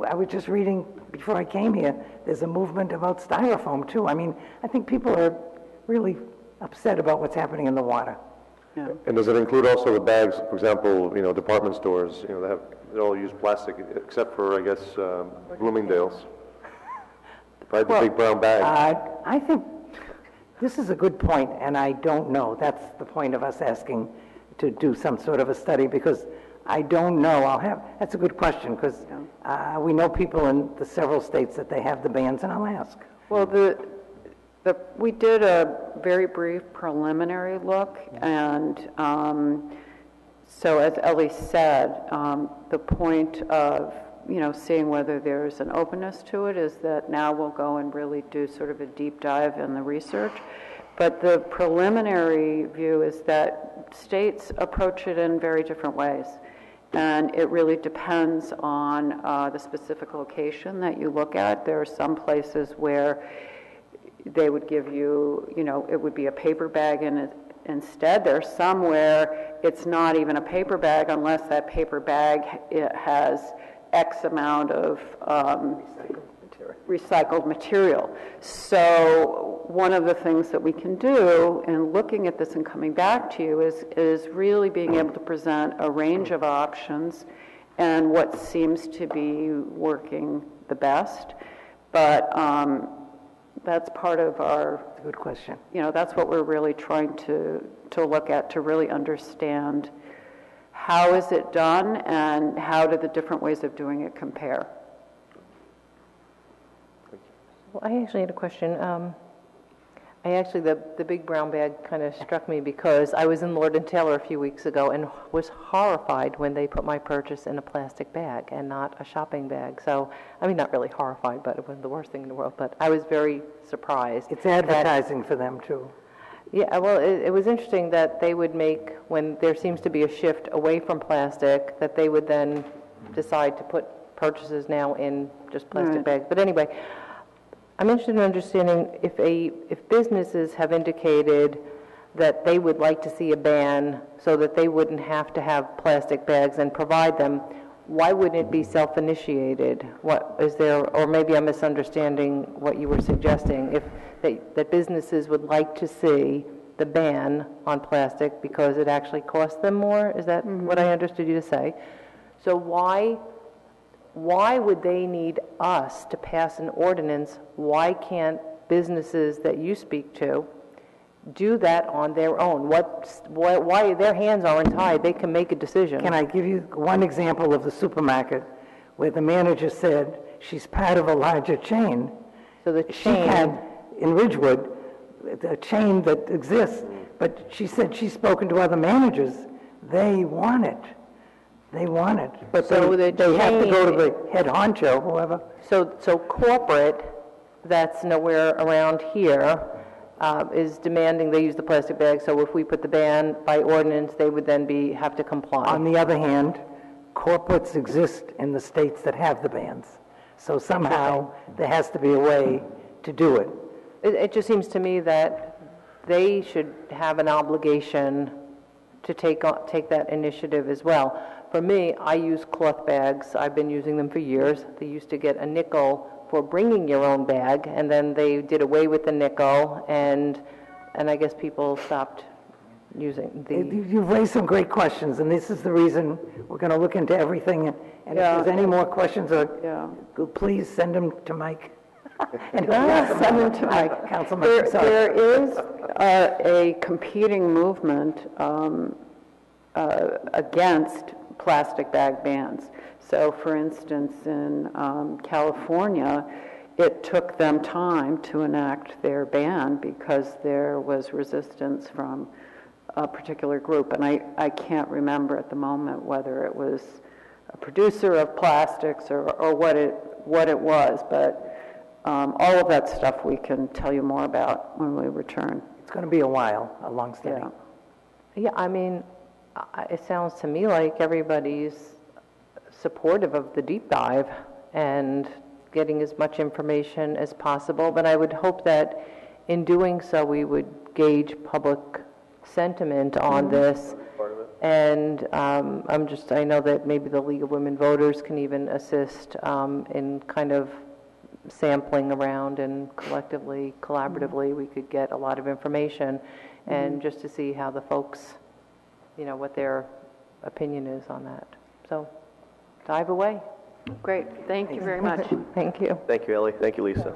I was just reading before I came here, there's a movement about styrofoam too. I mean, I think people are really upset about what's happening in the water. And does it include also the bags, for example, department stores, they all use plastic, except for, I guess, Bloomingdale's. Right, the big brown bag. I think this is a good point, and I don't know. That's the point of us asking to do some sort of a study, because I don't know. That's a good question, because we know people in the several states that they have the bans, and I'll ask. Well, we did a very brief preliminary look, and so as Ellie said, the point of seeing whether there's an openness to it is that now we'll go and really do sort of a deep dive in the research. But the preliminary view is that states approach it in very different ways. And it really depends on the specific location that you look at. There are some places where they would give you, it would be a paper bag instead. There's some where it's not even a paper bag unless that paper bag has X amount of recycled material. So one of the things that we can do in looking at this and coming back to you is really being able to present a range of options and what seems to be working the best. But that's part of our... Good question. That's what we're really trying to look at, to really understand how is it done and how do the different ways of doing it compare. Well, I actually had a question. The big brown bag kind of struck me because I was in Lord & Taylor a few weeks ago and was horrified when they put my purchase in a plastic bag and not a shopping bag. So, I mean, not really horrified, but it wasn't the worst thing in the world. But I was very surprised. It's advertising for them, too. Yeah, well, it was interesting that they would make, when there seems to be a shift away from plastic, that they would then decide to put purchases now in just plastic bags. But anyway, I'm interested in understanding if businesses have indicated that they would like to see a ban so that they wouldn't have to have plastic bags and provide them, why wouldn't it be self-initiated? What is there, or maybe I'm misunderstanding what you were suggesting, if that businesses would like to see the ban on plastic because it actually costs them more? Is that what I understood you to say? So why would they need us to pass an ordinance? Why can't businesses that you speak to do that on their own? Why their hands aren't tied? They can make a decision. Can I give you one example of the supermarket where the manager said she's part of a larger chain? So the She chain, had, in Ridgewood, a chain that exists, but she said she's spoken to other managers. They want it. They want it. But So they the have to go to chain- the head honcho, whoever. so corporate, that's nowhere around here, is demanding they use the plastic bag. So if we put the ban by ordinance, they would then have to comply. On the other hand, corporates exist in the states that have the bans. So somehow, there has to be a way to do it. It just seems to me that they should have an obligation to take that initiative as well. For me, I use cloth bags. I've been using them for years. They used to get a nickel for bringing your own bag, and then they did away with the nickel, and I guess people stopped using the... You've raised some great questions, and this is the reason we're going to look into everything. And if there's any more questions, please send them to Mike. And Send them to Mike. Councilman, sorry. There is a competing movement against plastic bag bans. So, for instance, in California, it took them time to enact their ban because there was resistance from a particular group. And I can't remember at the moment whether it was a producer of plastics or what it was, but all of that stuff we can tell you more about when we return. It's going to be a while, a long-standing. Yeah. Yeah, I mean, it sounds to me like everybody's supportive of the deep dive and getting as much information as possible, but I would hope that in doing so, we would gauge public sentiment on this. And I know that maybe the League of Women Voters can even assist in kind of sampling around, and collectively, collaboratively, we could get a lot of information, and just to see how the folks, what their opinion is on that. So, dive away. Great, thank you very much. Thank you. Thank you, Ellie. Thank you, Lisa.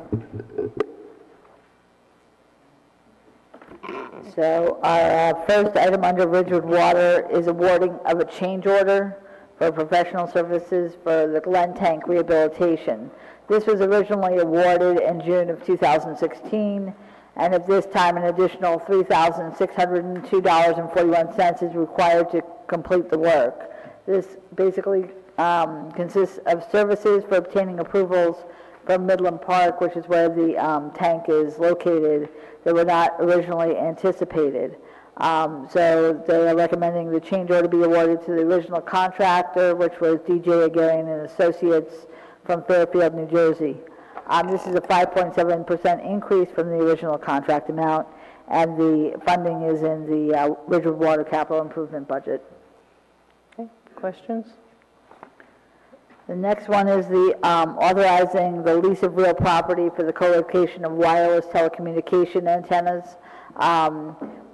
So our first item under Ridgewood Water is awarding of a change order for professional services for the Glen Tank rehabilitation. This was originally awarded in June of 2016, and at this time an additional $3,602.41 is required to complete the work. This basically consists of services for obtaining approvals from Midland Park, which is where the tank is located, that were not originally anticipated. So they are recommending the change order be awarded to the original contractor, which was DJ Agarian and Associates from Fairfield, New Jersey. This is a 5.7% increase from the original contract amount, and the funding is in the Ridgewood Water Capital Improvement Budget. Okay, questions? The next one is the authorizing the lease of real property for the co-location of wireless telecommunication antennas.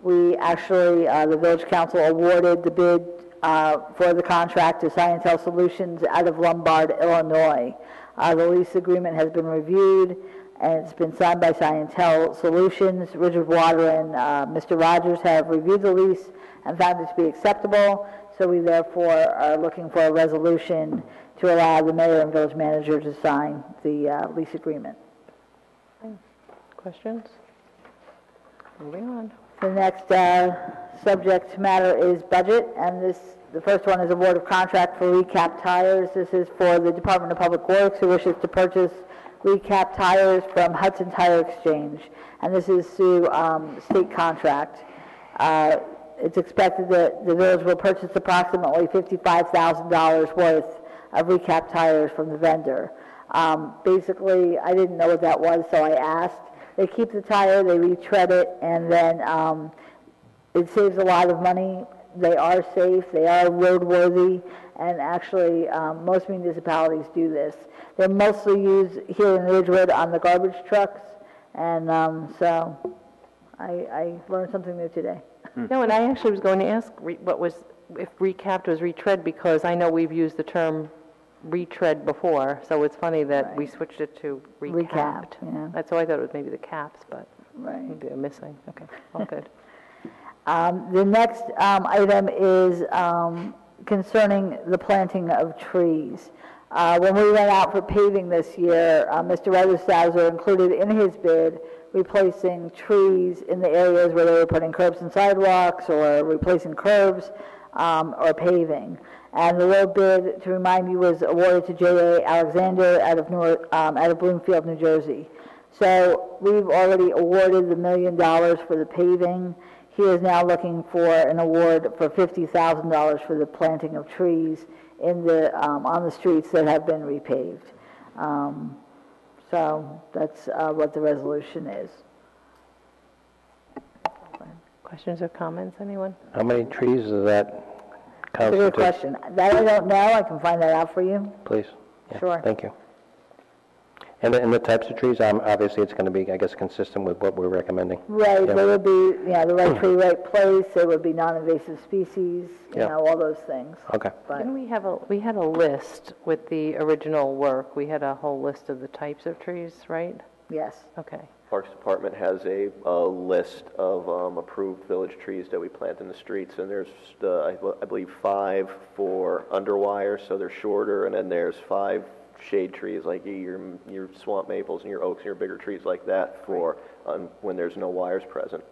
We actually, the Village Council awarded the bid for the contract to Scientel Solutions out of Lombard, Illinois. The lease agreement has been reviewed, and it's been signed by Scientel Solutions. Ridgewood Water and Mr. Rogers have reviewed the lease and found it to be acceptable, so we therefore are looking for a resolution to allow the mayor and village manager to sign the lease agreement. Questions? Moving on. The next subject matter is budget, and the first one is award of contract for recap tires. This is for the Department of Public Works, who wishes to purchase recap tires from Hudson Tire Exchange, and this is through state contract. It's expected that the village will purchase approximately $55,000 worth of recap tires from the vendor. Basically, I didn't know what that was, so I asked. They keep the tire, they retread it, and then it saves a lot of money. They are safe, they are roadworthy, and actually most municipalities do this. They're mostly used here in Ridgewood on the garbage trucks, and so I learned something new today. No, and I actually was going to ask if recapped was retread, because I know we've used the term retread before, so it's funny that we switched it to recapped. Yeah. That's why I thought it was maybe the caps, but Right. maybe I'm missing. Okay, all good. The next item is concerning the planting of trees. When we went out for paving this year, Mr. Redestauser included in his bid replacing trees in the areas where they were putting curbs and sidewalks, or replacing curbs, or paving. And the low bid, to remind you, was awarded to J.A. Alexander out of Bloomfield, New Jersey. So we've already awarded the $1 million for the paving. He is now looking for an award for $50,000 for the planting of trees in the on the streets that have been repaved. So that's what the resolution is. Questions or comments, anyone? How many trees does that That's a good constitute? question. That I don't know. I can find that out for you. Please. Yeah, Sure. Thank you. And the types of trees, obviously it's going to be, I guess, consistent with what we're recommending. Right, Yeah. there would be, the right tree, right place, there would be non-invasive species, Yeah. all those things. Okay. But, Didn't we had a list with the original work? We had a whole list of the types of trees, right? yes. Okay. Parks Department has a list of approved village trees that we plant in the streets, and there's, I believe, 5 for underwire, so they're shorter, and then there's 5 shade trees, like your swamp maples and your oaks and your bigger trees like that for when there's no wires present.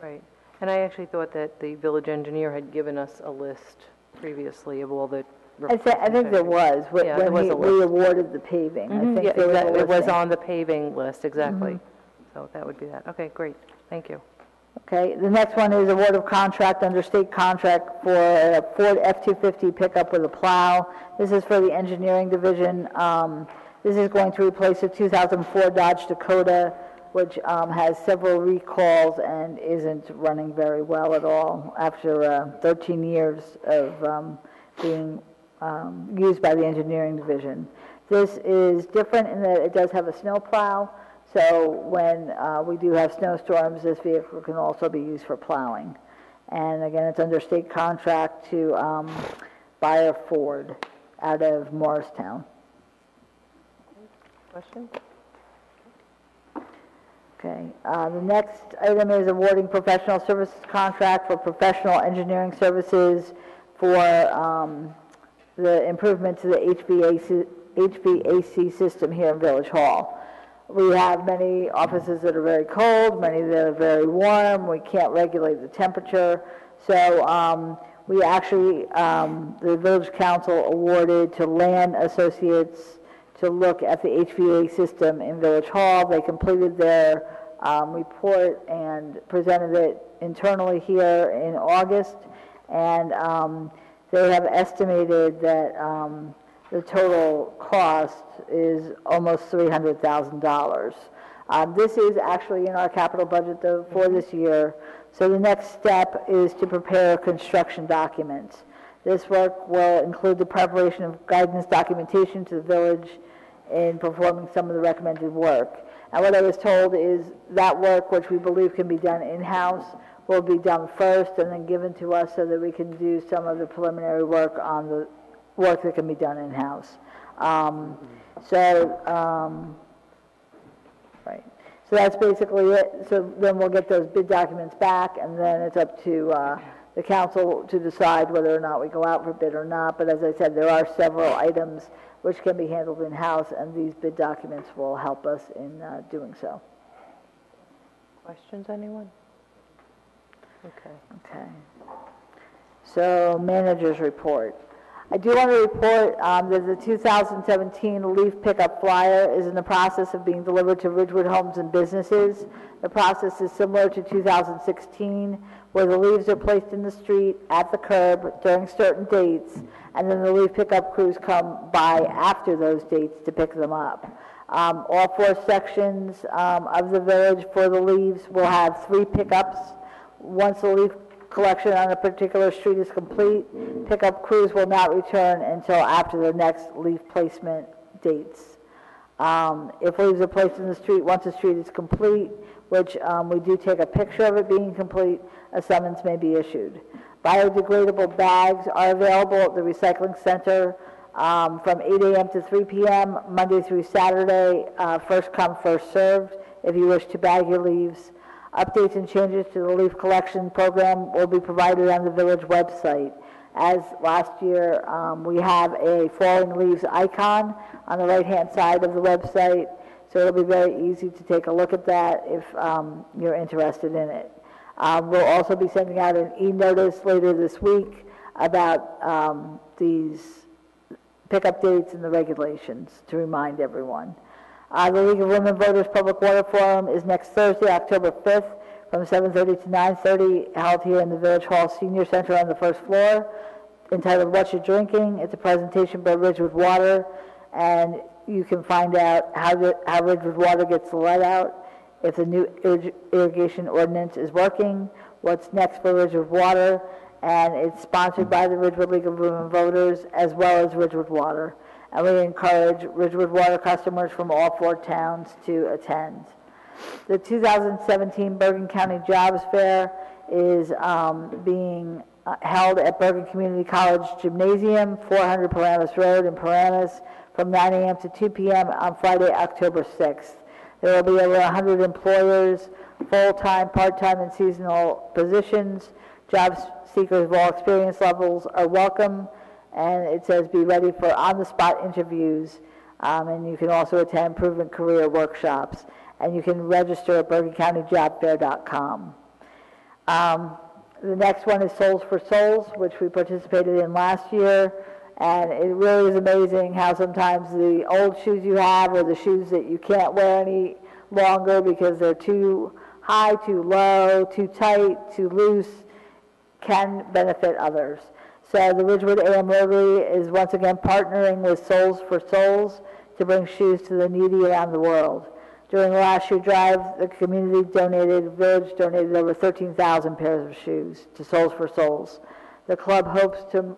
Right. And I actually thought that the village engineer had given us a list previously of all the I think there was, Yeah, there was a we list. awarded the paving. I think Yeah, there was a exactly. It was listing. on the paving list, exactly. So that would be that. Okay, great. Thank you. Okay, the next one is award of contract under state contract for a Ford F-250 pickup with a plow. This is for the engineering division. This is going to replace a 2004 Dodge Dakota, which has several recalls and isn't running very well at all after 13 years of being used by the engineering division. This is different in that it does have a snow plow, so when we do have snowstorms, this vehicle can also be used for plowing. And again, it's under state contract to buy a Ford out of Morristown. Question? Okay, the next item is awarding professional services contract for professional engineering services for the improvement to the HVAC system here in Village Hall. We have many offices that are very cold, many that are very warm. We can't regulate the temperature. So we actually, the Village Council awarded to Land Associates to look at the HVAC system in Village Hall. They completed their report and presented it internally here in August. And they have estimated that the total cost is almost $300,000. This is actually in our capital budget though for this year. So the next step is to prepare construction documents. This work will include the preparation of guidance documentation to the village in performing some of the recommended work. And what I was told is that work, which we believe can be done in-house, will be done first and then given to us so that we can do some of the preliminary work on the work that can be done in-house. Right. So that's basically it. So then we'll get those bid documents back, and then it's up to the council to decide whether or not we go out for bid or not. But as I said, there are several items which can be handled in-house, and these bid documents will help us in doing so. Questions, anyone? Okay. Okay. So, manager's report. I do want to report that the 2017 leaf pickup flyer is in the process of being delivered to Ridgewood homes and businesses. The process is similar to 2016, where the leaves are placed in the street at the curb during certain dates, and then the leaf pickup crews come by after those dates to pick them up. All 4 sections of the village for the leaves will have 3 pickups. Once the leaf collection on a particular street is complete, pickup crews will not return until after the next leaf placement dates. If leaves are placed in the street, once the street is complete, which we do take a picture of it being complete, a summons may be issued. Biodegradable bags are available at the recycling center from 8 a.m. to 3 p.m., Monday through Saturday, first come, first served, if you wish to bag your leaves. Updates and changes to the leaf collection program will be provided on the village website. As last year, we have a falling leaves icon on the right-hand side of the website, so it'll be very easy to take a look at that if you're interested in it. We'll also be sending out an e-notice later this week about these pickup dates and the regulations to remind everyone. The League of Women Voters Public Water Forum is next Thursday, October 5th, from 7:30 to 9:30, held here in the Village Hall Senior Center on the first floor, entitled What You're Drinking. It's a presentation by Ridgewood Water, and you can find out how Ridgewood Water gets the lead out, if the new irrigation ordinance is working, what's next for Ridgewood Water, and it's sponsored by the Ridgewood League of Women Voters as well as Ridgewood Water. And we encourage Ridgewood Water customers from all 4 towns to attend. The 2017 Bergen County Jobs Fair is being held at Bergen Community College Gymnasium, 400 Paramus Road in Paramus, from 9 a.m. to 2 p.m. on Friday, October 6th. There will be over 100 employers, full-time, part-time, and seasonal positions. Job seekers of all experience levels are welcome. And it says be ready for on-the-spot interviews, and you can also attend proven career workshops, and you can register at BergenCountyJobFair.com. The next one is Souls for Souls, which we participated in last year, And it really is amazing how sometimes the old shoes you have or the shoes that you can't wear any longer because they're too high, too low, too tight, too loose, can benefit others. So the Ridgewood AM Rotary is once again partnering with Souls for Souls to bring shoes to the needy around the world. During the last shoe drive, the village donated over 13,000 pairs of shoes to Souls for Souls. The club hopes to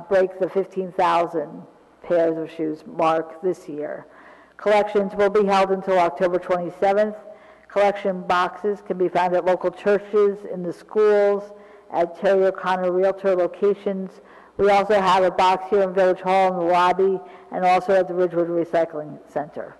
break the 15,000 pairs of shoes mark this year. Collections will be held until October 27th. Collection boxes can be found at local churches, in the schools, at Terry O'Connor Realtor locations. We also have a box here in Village Hall in the lobby and also at the Ridgewood Recycling Center.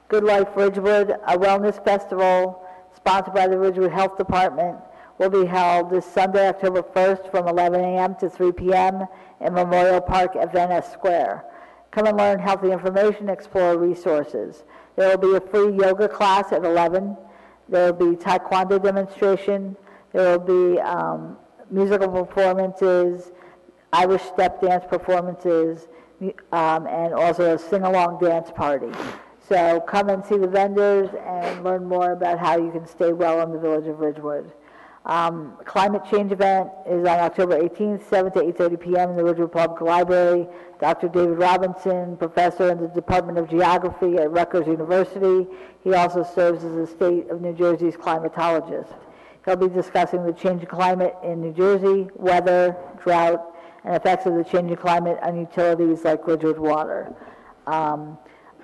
Good Life Ridgewood, a wellness festival sponsored by the Ridgewood Health Department, will be held this Sunday, October 1st from 11 a.m. to 3 p.m. in Memorial Park at Van Ness Square. Come and learn healthy information, explore resources. There will be a free yoga class at 11. There will be taekwondo demonstration. There will be musical performances, Irish step dance performances, and also a sing-along dance party. So come and see the vendors and learn more about how you can stay well in the village of Ridgewood. Climate change event is on October 18th, 7 to 8:30 p.m. in the Ridgewood Public Library. Dr. David Robinson, professor in the Department of Geography at Rutgers University. He also serves as the state of New Jersey's climatologist. He'll be discussing the changing climate in New Jersey, weather, drought, and effects of the changing climate on utilities like Ridgewood Water.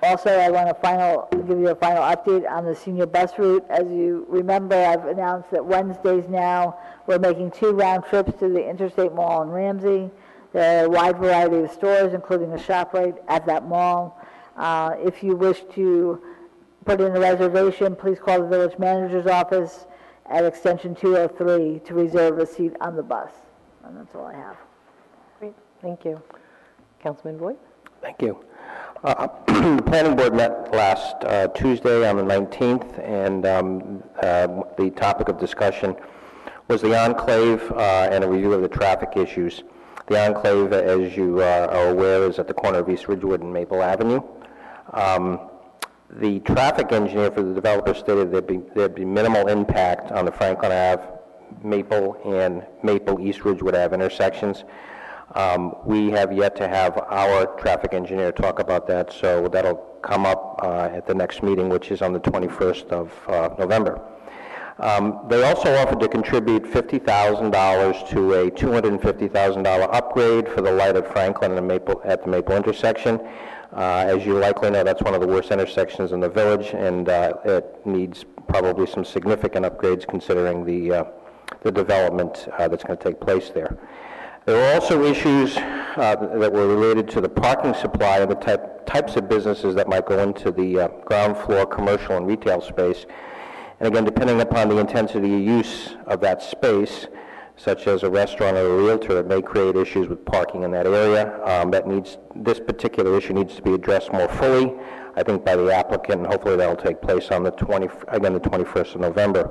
Also, I want to give you a final update on the senior bus route. As you remember, I've announced that Wednesdays now we're making 2 round trips to the Interstate Mall in Ramsey. There are a wide variety of stores, including a ShopRite at that mall. If you wish to put in a reservation, please call the village manager's office at extension 203 to reserve a seat on the bus. And that's all I have. Great, thank you. Councilman Boyd? Thank you. The planning board met last Tuesday on the 19th, and the topic of discussion was the enclave and a review of the traffic issues. The enclave, as you are aware, is at the corner of East Ridgewood and Maple Avenue. The traffic engineer for the developer stated there'd be minimal impact on the Franklin Ave, Maple, and Maple East Ridgewood Ave intersections. We have yet to have our traffic engineer talk about that, so that'll come up at the next meeting, which is on the 21st of November. They also offered to contribute $50,000 to a $250,000 upgrade for the light at Franklin and Maple at the Maple intersection. As you likely know, that's one of the worst intersections in the village, and it needs probably some significant upgrades considering the development that's going to take place there. There were also issues that were related to the parking supply and the types of businesses that might go into the ground floor commercial and retail space. And again, depending upon the intensity of use of that space, such as a restaurant or a realtor, it may create issues with parking in that area. This particular issue needs to be addressed more fully, I think, by the applicant, and hopefully that will take place on the 21st of November.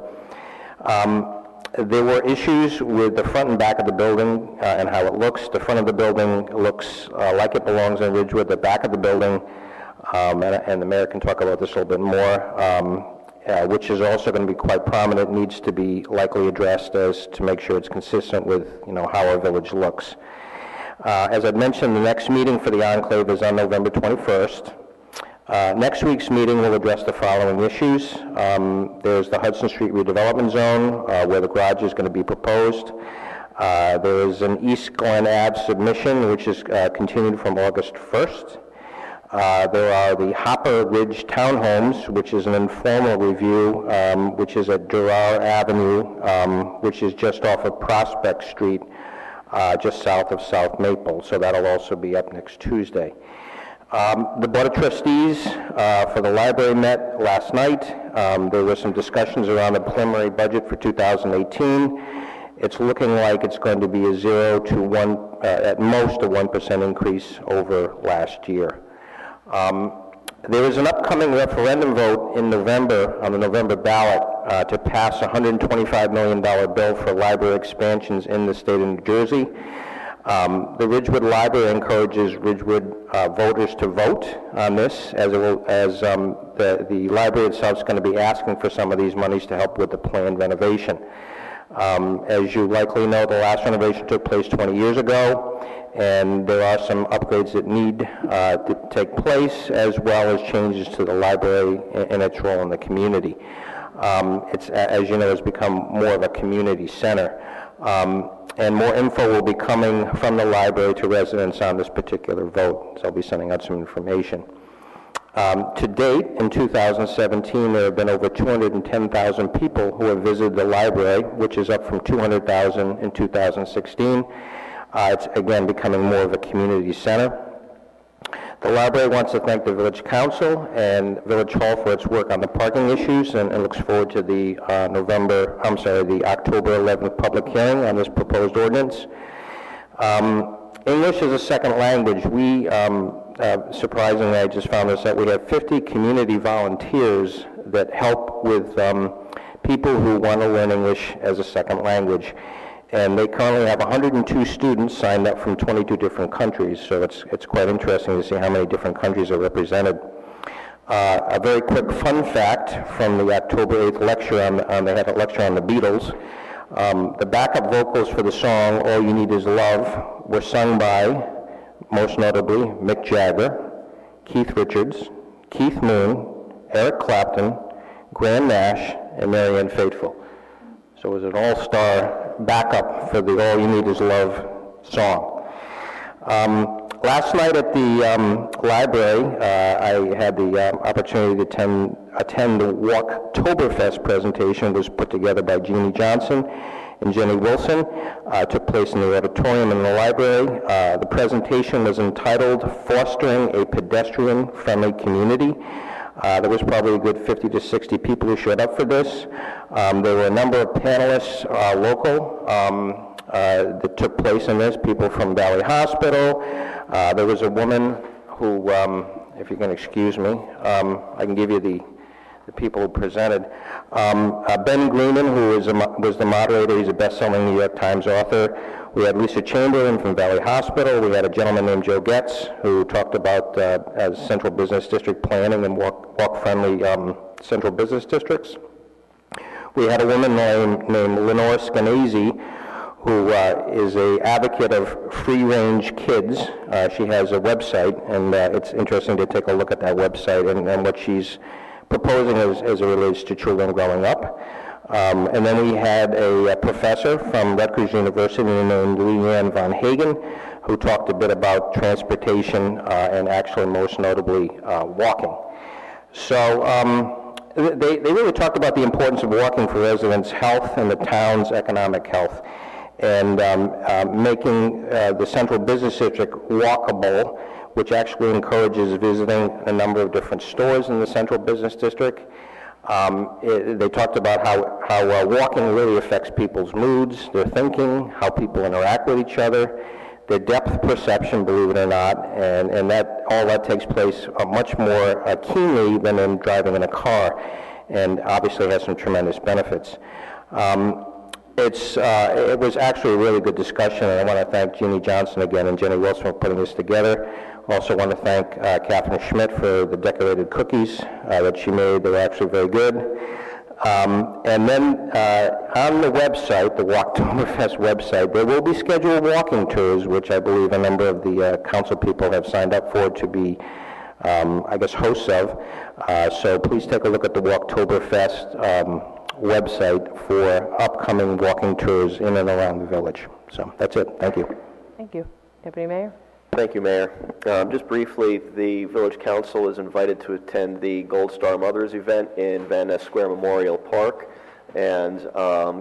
There were issues with the front and back of the building and how it looks. The front of the building looks like it belongs in Ridgewood. The back of the building, and the mayor can talk about this a little bit more, which is also going to be quite prominent, needs to be likely addressed as to make sure it's consistent with how our village looks. As I mentioned, the next meeting for the enclave is on November 21st. Next week's meeting will address the following issues. There's the Hudson Street redevelopment zone where the garage is going to be proposed. There is an East Glen Ave submission which is continued from August 1st. There are the Hopper Ridge Townhomes, which is an informal review, which is at Durar Avenue, which is just off of Prospect Street, just south of South Maple. So that'll also be up next Tuesday. The Board of Trustees for the library met last night. There were some discussions around the preliminary budget for 2018. It's looking like it's going to be a 0 to 1, at most a 1% increase over last year. There is an upcoming referendum vote in November, on the November ballot, to pass a $125 million bill for library expansions in the state of New Jersey. The Ridgewood Library encourages Ridgewood voters to vote on this, as the library itself is going to be asking for some of these monies to help with the planned renovation. As you likely know, the last renovation took place 20 years ago, and there are some upgrades that need to take place, as well as changes to the library and its role in the community. It's, as you know, has become more of a community center. And more info will be coming from the library to residents on this particular vote, so I'll be sending out some information. To date, in 2017, there have been over 210,000 people who have visited the library, which is up from 200,000 in 2016. It's, again, becoming more of a community center. The library wants to thank the Village Council and Village Hall for its work on the parking issues, and looks forward to the the October 11th public hearing on this proposed ordinance. English is a second language. We, surprisingly, I just found this out, we have 50 community volunteers that help with people who want to learn English as a second language. And they currently have 102 students signed up from 22 different countries, so it's quite interesting to see how many different countries are represented. A very quick fun fact from the October 8th lecture, they had a lecture on the Beatles. The backup vocals for the song, All You Need Is Love, were sung by, most notably, Mick Jagger, Keith Richards, Keith Moon, Eric Clapton, Graham Nash, and Marianne Faithfull. So it was an all-star backup for the All You Need Is Love song. Last night at the library, I had the opportunity to attend the Walktoberfest presentation. It was put together by Jeannie Johnson and Jenny Wilson. It took place in the auditorium in the library. The presentation was entitled Fostering a Pedestrian-Friendly Community. There was probably a good 50 to 60 people who showed up for this. There were a number of panelists, local, that took place in this, people from Valley Hospital. There was a woman who, if you can excuse me, I can give you the people who presented. Ben Greenman, who was the moderator, he's a best-selling New York Times author. We had Lisa Chamberlain from Valley Hospital. We had a gentleman named Joe Getz, who talked about central business district planning and walk-friendly central business districts. We had a woman named Lenore Skenazy, who is an advocate of free-range kids. She has a website, and it's interesting to take a look at that website and what she's proposing as it relates to children growing up. And then we had a professor from Rutgers University named Leanne Von Hagen, who talked a bit about transportation and actually most notably walking. So they really talked about the importance of walking for residents' health and the town's economic health, and making the central business district walkable, which actually encourages visiting a number of different stores in the central business district. They talked about how walking really affects people's moods, their thinking, how people interact with each other, their depth perception, believe it or not, and that all that takes place much more keenly than in driving in a car, and obviously has some tremendous benefits. It was actually a really good discussion, and I want to thank Jeannie Johnson again and Jenny Wilson for putting this together. Also want to thank Catherine Schmidt for the decorated cookies that she made. They were actually very good. And then on the website, the Walktoberfest website, there will be scheduled walking tours, which I believe a number of the council people have signed up for to be, I guess, hosts of. So please take a look at the Walktoberfest website for upcoming walking tours in and around the village. So that's it. Thank you. Thank you. Deputy Mayor? Thank you, Mayor. Just briefly, the Village Council is invited to attend the Gold Star Mothers event in Van Ness Square Memorial Park. And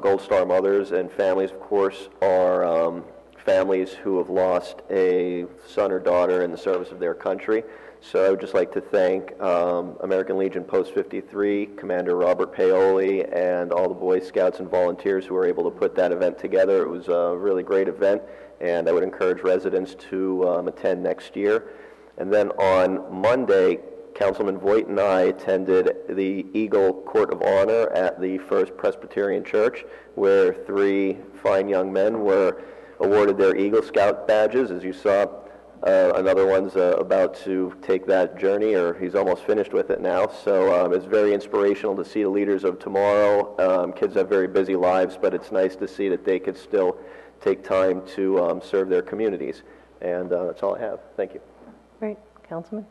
Gold Star Mothers and families, of course, are families who have lost a son or daughter in the service of their country. So I would just like to thank American Legion Post 53, Commander Robert Paoli, and all the Boy Scouts and volunteers who were able to put that event together. It was a really great event, and I would encourage residents to attend next year. And then on Monday, Councilman Voigt and I attended the Eagle Court of Honor at the First Presbyterian Church, where 3 fine young men were awarded their Eagle Scout badges. As you saw, another one's about to take that journey, or he's almost finished with it now. So it's very inspirational to see the leaders of tomorrow. Kids have very busy lives, but it's nice to see that they could still take time to serve their communities. And that's all I have. Thank you. Great. Councilman?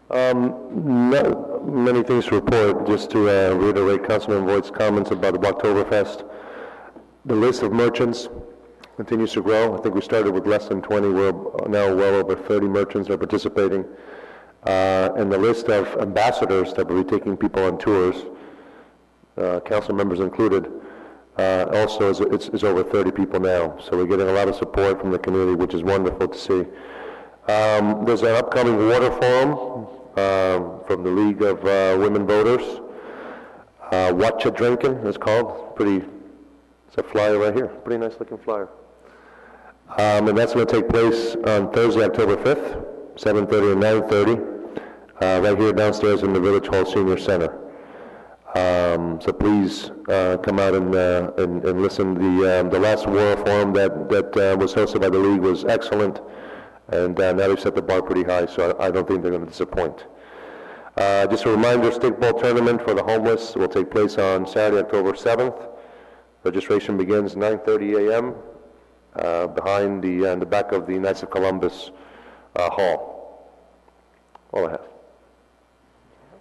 Not many things to report, just to reiterate Councilman Voigt's comments about the Oktoberfest. The list of merchants continues to grow. I think we started with less than 20. We're now well over 30 merchants are participating. And the list of ambassadors that will be taking people on tours, council members included, also is over 30 people now. So we're getting a lot of support from the community, which is wonderful to see. There's an upcoming water forum from the League of Women Voters. Watcha Drinkin' is called. It's a flyer right here. Pretty nice looking flyer. And that's going to take place on Thursday, October 5th, 7:30 and 9:30, right here downstairs in the Village Hall Senior Center. So please come out and listen. The last War Forum that was hosted by the League was excellent, and now they've set the bar pretty high, so I don't think they're going to disappoint. Just a reminder, stickball tournament for the homeless will take place on Saturday, October 7th. Registration begins 9:30 a.m. Behind the back of the Knights of Columbus Hall. All I have.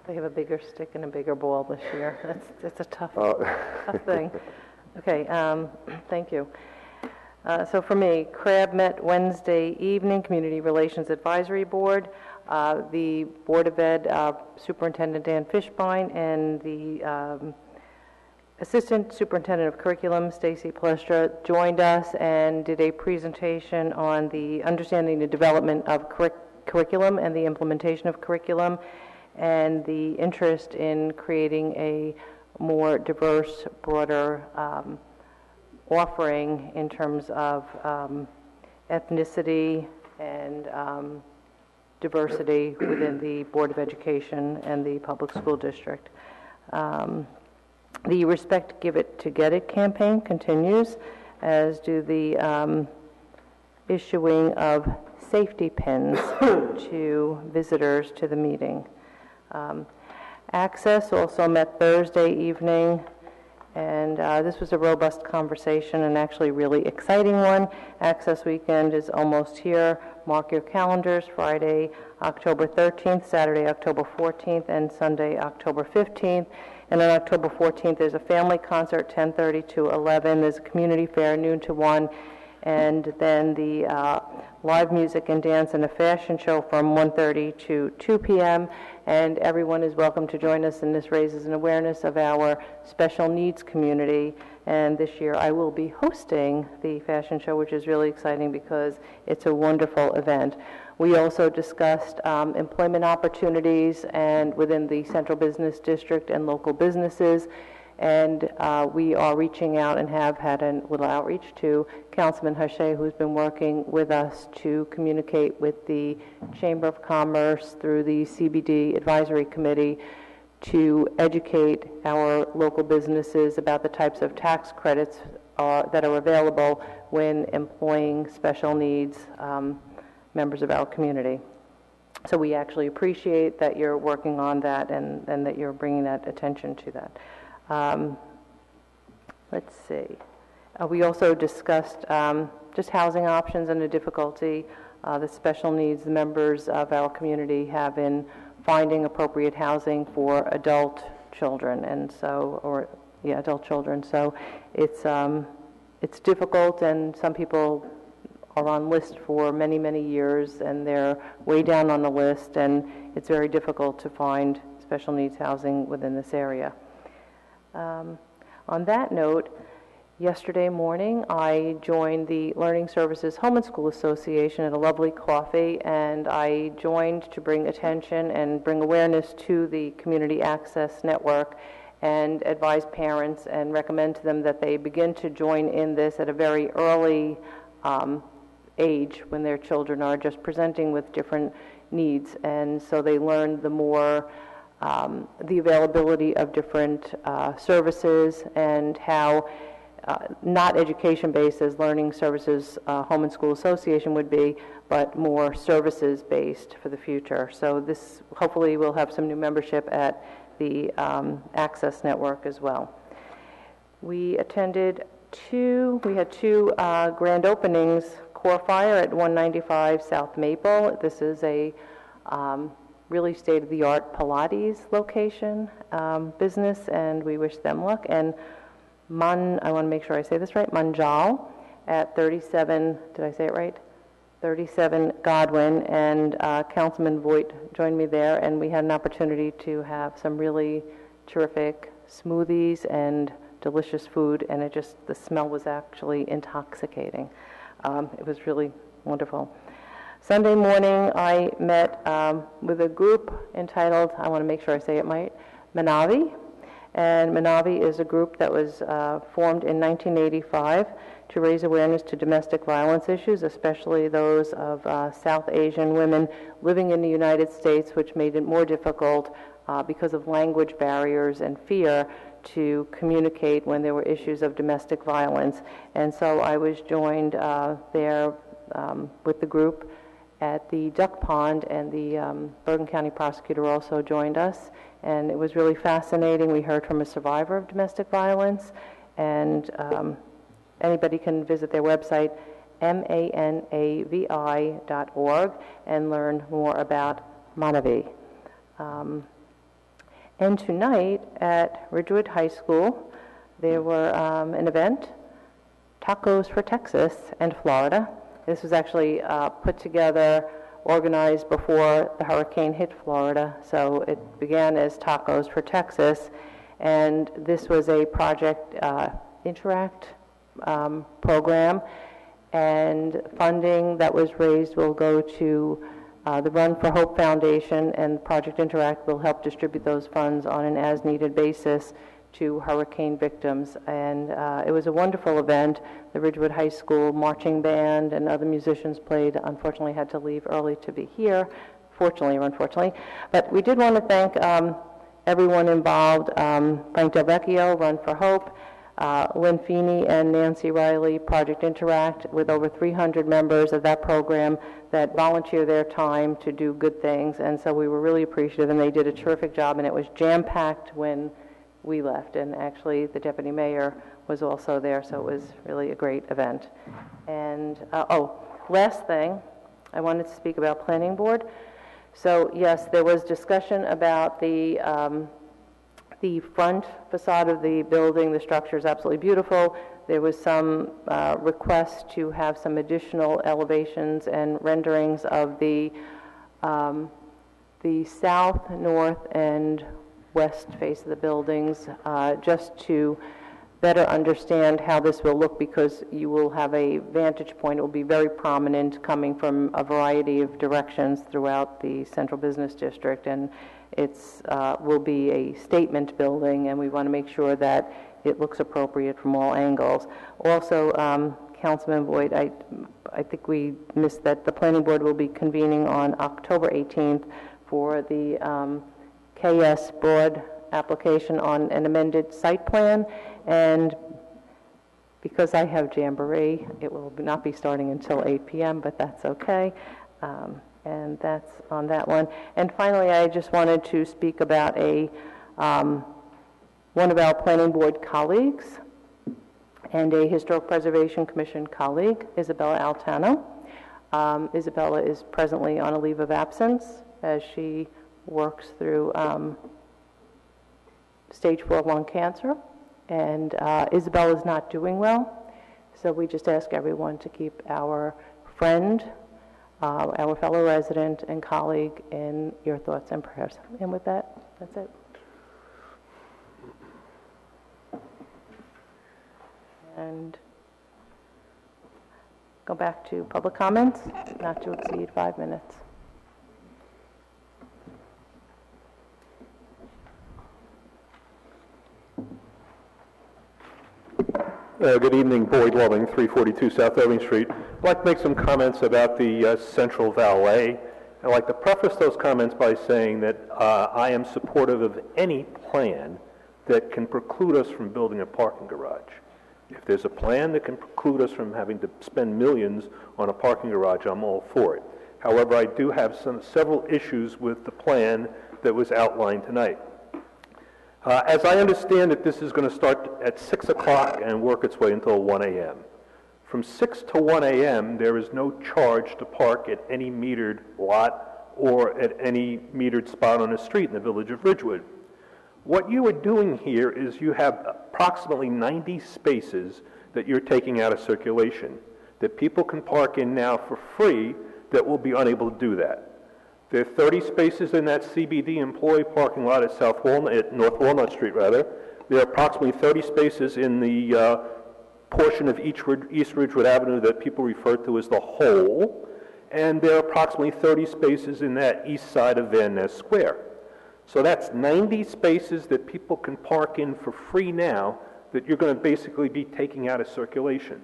They have a bigger stick and a bigger ball this year. It's a tough thing. Okay, thank you. So for me, CRAB met Wednesday evening, Community Relations Advisory Board. The Board of Ed Superintendent Dan Fishbein and the Assistant Superintendent of Curriculum, Stacy Plestra, joined us and did a presentation on the understanding the development of curriculum and the implementation of curriculum, and the interest in creating a more diverse, broader offering in terms of ethnicity and diversity within the Board of Education and the public school district. The Respect, Give It to Get It campaign continues, as do the issuing of safety pins to visitors to the meeting. Access also met Thursday evening, and this was a robust conversation and actually really exciting one. Access Weekend is almost here. Mark your calendars, Friday, October 13th, Saturday, October 14th, and Sunday, October 15th. And on October 14th, there's a family concert, 10:30 to 11. There's a community fair, noon to 1. And then the live music and dance and a fashion show from 1:30 to 2 p.m. And everyone is welcome to join us, and this raises an awareness of our special needs community. And this year I will be hosting the fashion show, which is really exciting because it's a wonderful event. We also discussed employment opportunities and within the Central Business District and local businesses. And we are reaching out and have had a little outreach to Councilman Hache, who's been working with us to communicate with the Chamber of Commerce through the CBD Advisory Committee to educate our local businesses about the types of tax credits that are available when employing special needs members of our community. So we actually appreciate that you're working on that and that you're bringing that attention to that. Let's see. We also discussed just housing options and the difficulty the special needs members of our community have in finding appropriate housing for adult children, and so, adult children. So it's difficult, and some people are on list for many, many years, and they're way down on the list, and it's very difficult to find special needs housing within this area. On that note, yesterday morning I joined the Learning Services Home and School Association at a lovely coffee, and I joined to bring attention and bring awareness to the Community Access Network and advise parents and recommend to them that they begin to join in this at a very early age when their children are just presenting with different needs, and so they learn the more the availability of different services and how not education-based as Learning Services Home and School Association would be, but more services-based for the future. So this, hopefully, will have some new membership at the Access Network as well. We had two grand openings, Core Fire at 195 South Maple. This is a really state-of-the-art Pilates location business, and we wish them luck. And I want to make sure I say this right, Manjal at 37, did I say it right? 37 Godwin, and Councilman Voigt joined me there, and we had an opportunity to have some really terrific smoothies and delicious food, and the smell was actually intoxicating. It was really wonderful. Sunday morning, I met with a group entitled, I want to make sure I say it right, Manavi. And Manavi is a group that was formed in 1985 to raise awareness to domestic violence issues, especially those of South Asian women living in the United States, which made it more difficult because of language barriers and fear to communicate when there were issues of domestic violence. And so I was joined there with the group at the Duck Pond, and the Bergen County prosecutor also joined us, and it was really fascinating. We heard from a survivor of domestic violence, and anybody can visit their website, manavi.org, and learn more about Manavi. And tonight at Ridgewood High School, there were an event, Tacos for Texas and Florida. This was actually put together, organized before the hurricane hit Florida. So it began as Tacos for Texas, and this was a Project Interact program, and funding that was raised will go to the Run for Hope Foundation, and Project Interact will help distribute those funds on an as-needed basis to hurricane victims. And it was a wonderful event. The Ridgewood High School marching band and other musicians played. Unfortunately, had to leave early to be here, fortunately or unfortunately. But we did want to thank everyone involved, Frank Del Vecchio, Run for Hope, Lynn Feeney and Nancy Riley, Project Interact, with over 300 members of that program that volunteer their time to do good things. And so we were really appreciative, and they did a terrific job, and it was jam-packed when we left, and actually the deputy mayor was also there, so it was really a great event. And last thing, I wanted to speak about planning board. So yes, there was discussion about the front facade of the building. The structure is absolutely beautiful. There was some request to have some additional elevations and renderings of the south, north, and west face of the buildings, just to better understand how this will look, because you will have a vantage point. It will be very prominent coming from a variety of directions throughout the central business district, and it's will be a statement building, and we want to make sure that it looks appropriate from all angles. Also, Councilman Boyd, I think we missed that the planning board will be convening on October 18th for the KS Broad application on an amended site plan, and because I have Jamboree, it will not be starting until 8 p.m., but that's okay, and that's on that one. And finally, I just wanted to speak about one of our planning board colleagues and a Historic Preservation Commission colleague, Isabella Altano. Isabella is presently on a leave of absence as she works through stage 4 lung cancer, and Isabel is not doing well, so we just ask everyone to keep our friend, our fellow resident and colleague in your thoughts and prayers. And with that, that's it. And go back to public comments, not to exceed 5 minutes. Good evening, Boyd Loving, 342 South Irving Street. I'd like to make some comments about the Central Valet. I'd like to preface those comments by saying that I am supportive of any plan that can preclude us from building a parking garage. If there's a plan that can preclude us from having to spend millions on a parking garage, I'm all for it. However, I do have several issues with the plan that was outlined tonight. As I understand it, this is going to start at 6 o'clock and work its way until 1 a.m. From 6 to 1 a.m., there is no charge to park at any metered lot or at any metered spot on the street in the village of Ridgewood. What you are doing here is you have approximately 90 spaces that you're taking out of circulation that people can park in now for free that will be unable to do that. There are 30 spaces in that CBD employee parking lot at North Walnut Street, rather. There are approximately 30 spaces in the portion of East Ridgewood Avenue that people refer to as the Hole, and there are approximately 30 spaces in that east side of Van Ness Square. So that's 90 spaces that people can park in for free now that you're going to basically be taking out of circulation.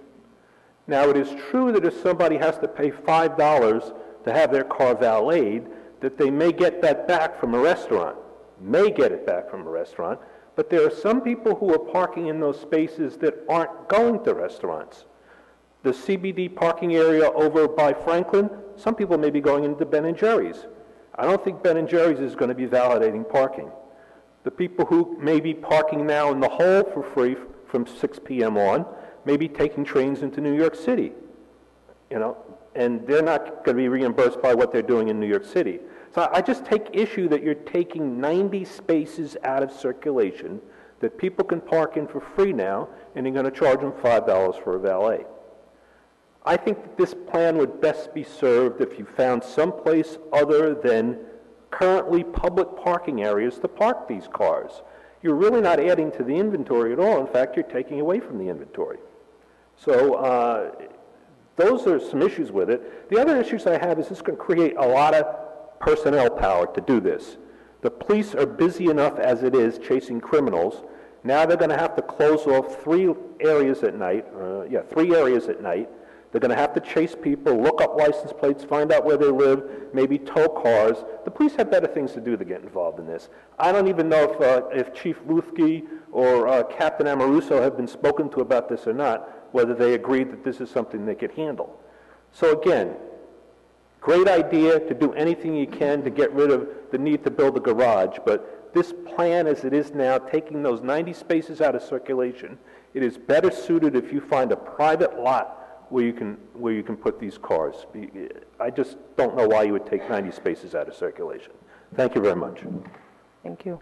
Now, it is true that if somebody has to pay $5 to have their car valeted, that they may get that back from a restaurant. But there are some people who are parking in those spaces that aren't going to restaurants. The CBD parking area over by Franklin, some people may be going into Ben & Jerry's. I don't think Ben & Jerry's is going to be validating parking. The people who may be parking now in the Hole for free from 6 p.m. on may be taking trains into New York City, and they're not going to be reimbursed by what they're doing in New York City. So I just take issue that you're taking 90 spaces out of circulation that people can park in for free now, and you're going to charge them $5 for a valet. I think that this plan would best be served if you found someplace other than currently public parking areas to park these cars. You're really not adding to the inventory at all. In fact, you're taking away from the inventory. So those are some issues with it. The other issues I have is this going to create a lot of personnel power to do this. The police are busy enough as it is chasing criminals. Now they're going to have to close off 3 areas at night. They're going to have to chase people, look up license plates, find out where they live, maybe tow cars. The police have better things to do to get involved in this. I don't even know if Chief Luthke or Captain Amoruso have been spoken to about this or not, whether they agreed that this is something they could handle. So again, great idea to do anything you can to get rid of the need to build a garage, but this plan as it is now, taking those 90 spaces out of circulation, it is better suited if you find a private lot where you can put these cars. I just don't know why you would take 90 spaces out of circulation. Thank you very much. Thank you.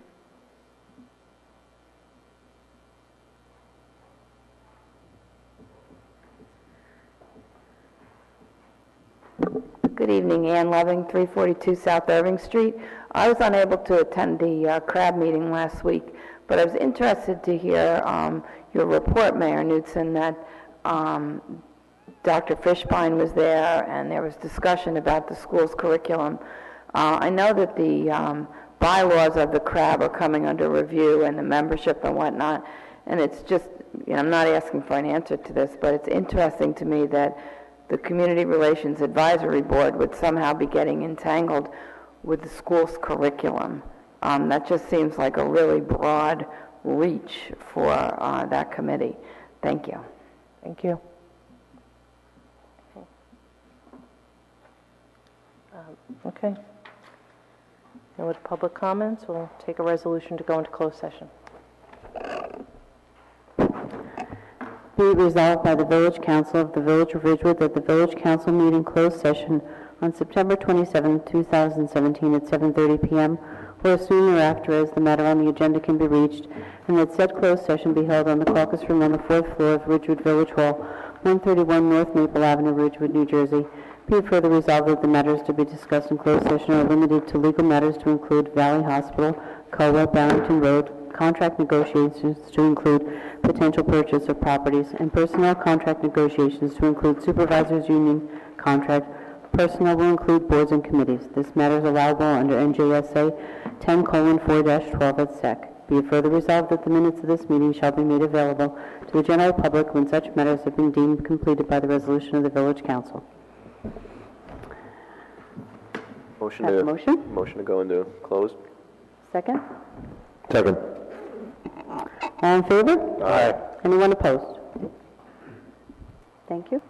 Good evening, Ann Loving, 342 South Irving Street. I was unable to attend the CRAB meeting last week, but I was interested to hear your report, Mayor Knudsen, that Dr. Fishbein was there and there was discussion about the school's curriculum. I know that the bylaws of the CRAB are coming under review and the membership and whatnot, and it's just, I'm not asking for an answer to this, but it's interesting to me that the Community Relations Advisory Board would somehow be getting entangled with the school's curriculum. That just seems like a really broad reach for that committee. Thank you. Thank you. Okay. And with public comments, we'll take a resolution to go into closed session. Be it resolved by the Village Council of the Village of Ridgewood that the Village Council meet in closed session on September 27, 2017 at 7:30 p.m. or as soon thereafter as the matter on the agenda can be reached, and that said closed session be held on the caucus room on the 4th floor of Ridgewood Village Hall, 131 North Maple Avenue, Ridgewood, New Jersey. Be it further resolved that the matters to be discussed in closed session are limited to legal matters to include Valley Hospital, COA, Barrington Road, contract negotiations to include potential purchase of properties, and personnel contract negotiations to include supervisors union contract. Personnel will include boards and committees. This matter is allowable under NJSA 10:4-12 at sec. Be it further resolved that the minutes of this meeting shall be made available to the general public when such matters have been deemed completed by the resolution of the Village Council. Motion to go into closed. Second? Second. All in favor? Aye. Anyone opposed? Thank you.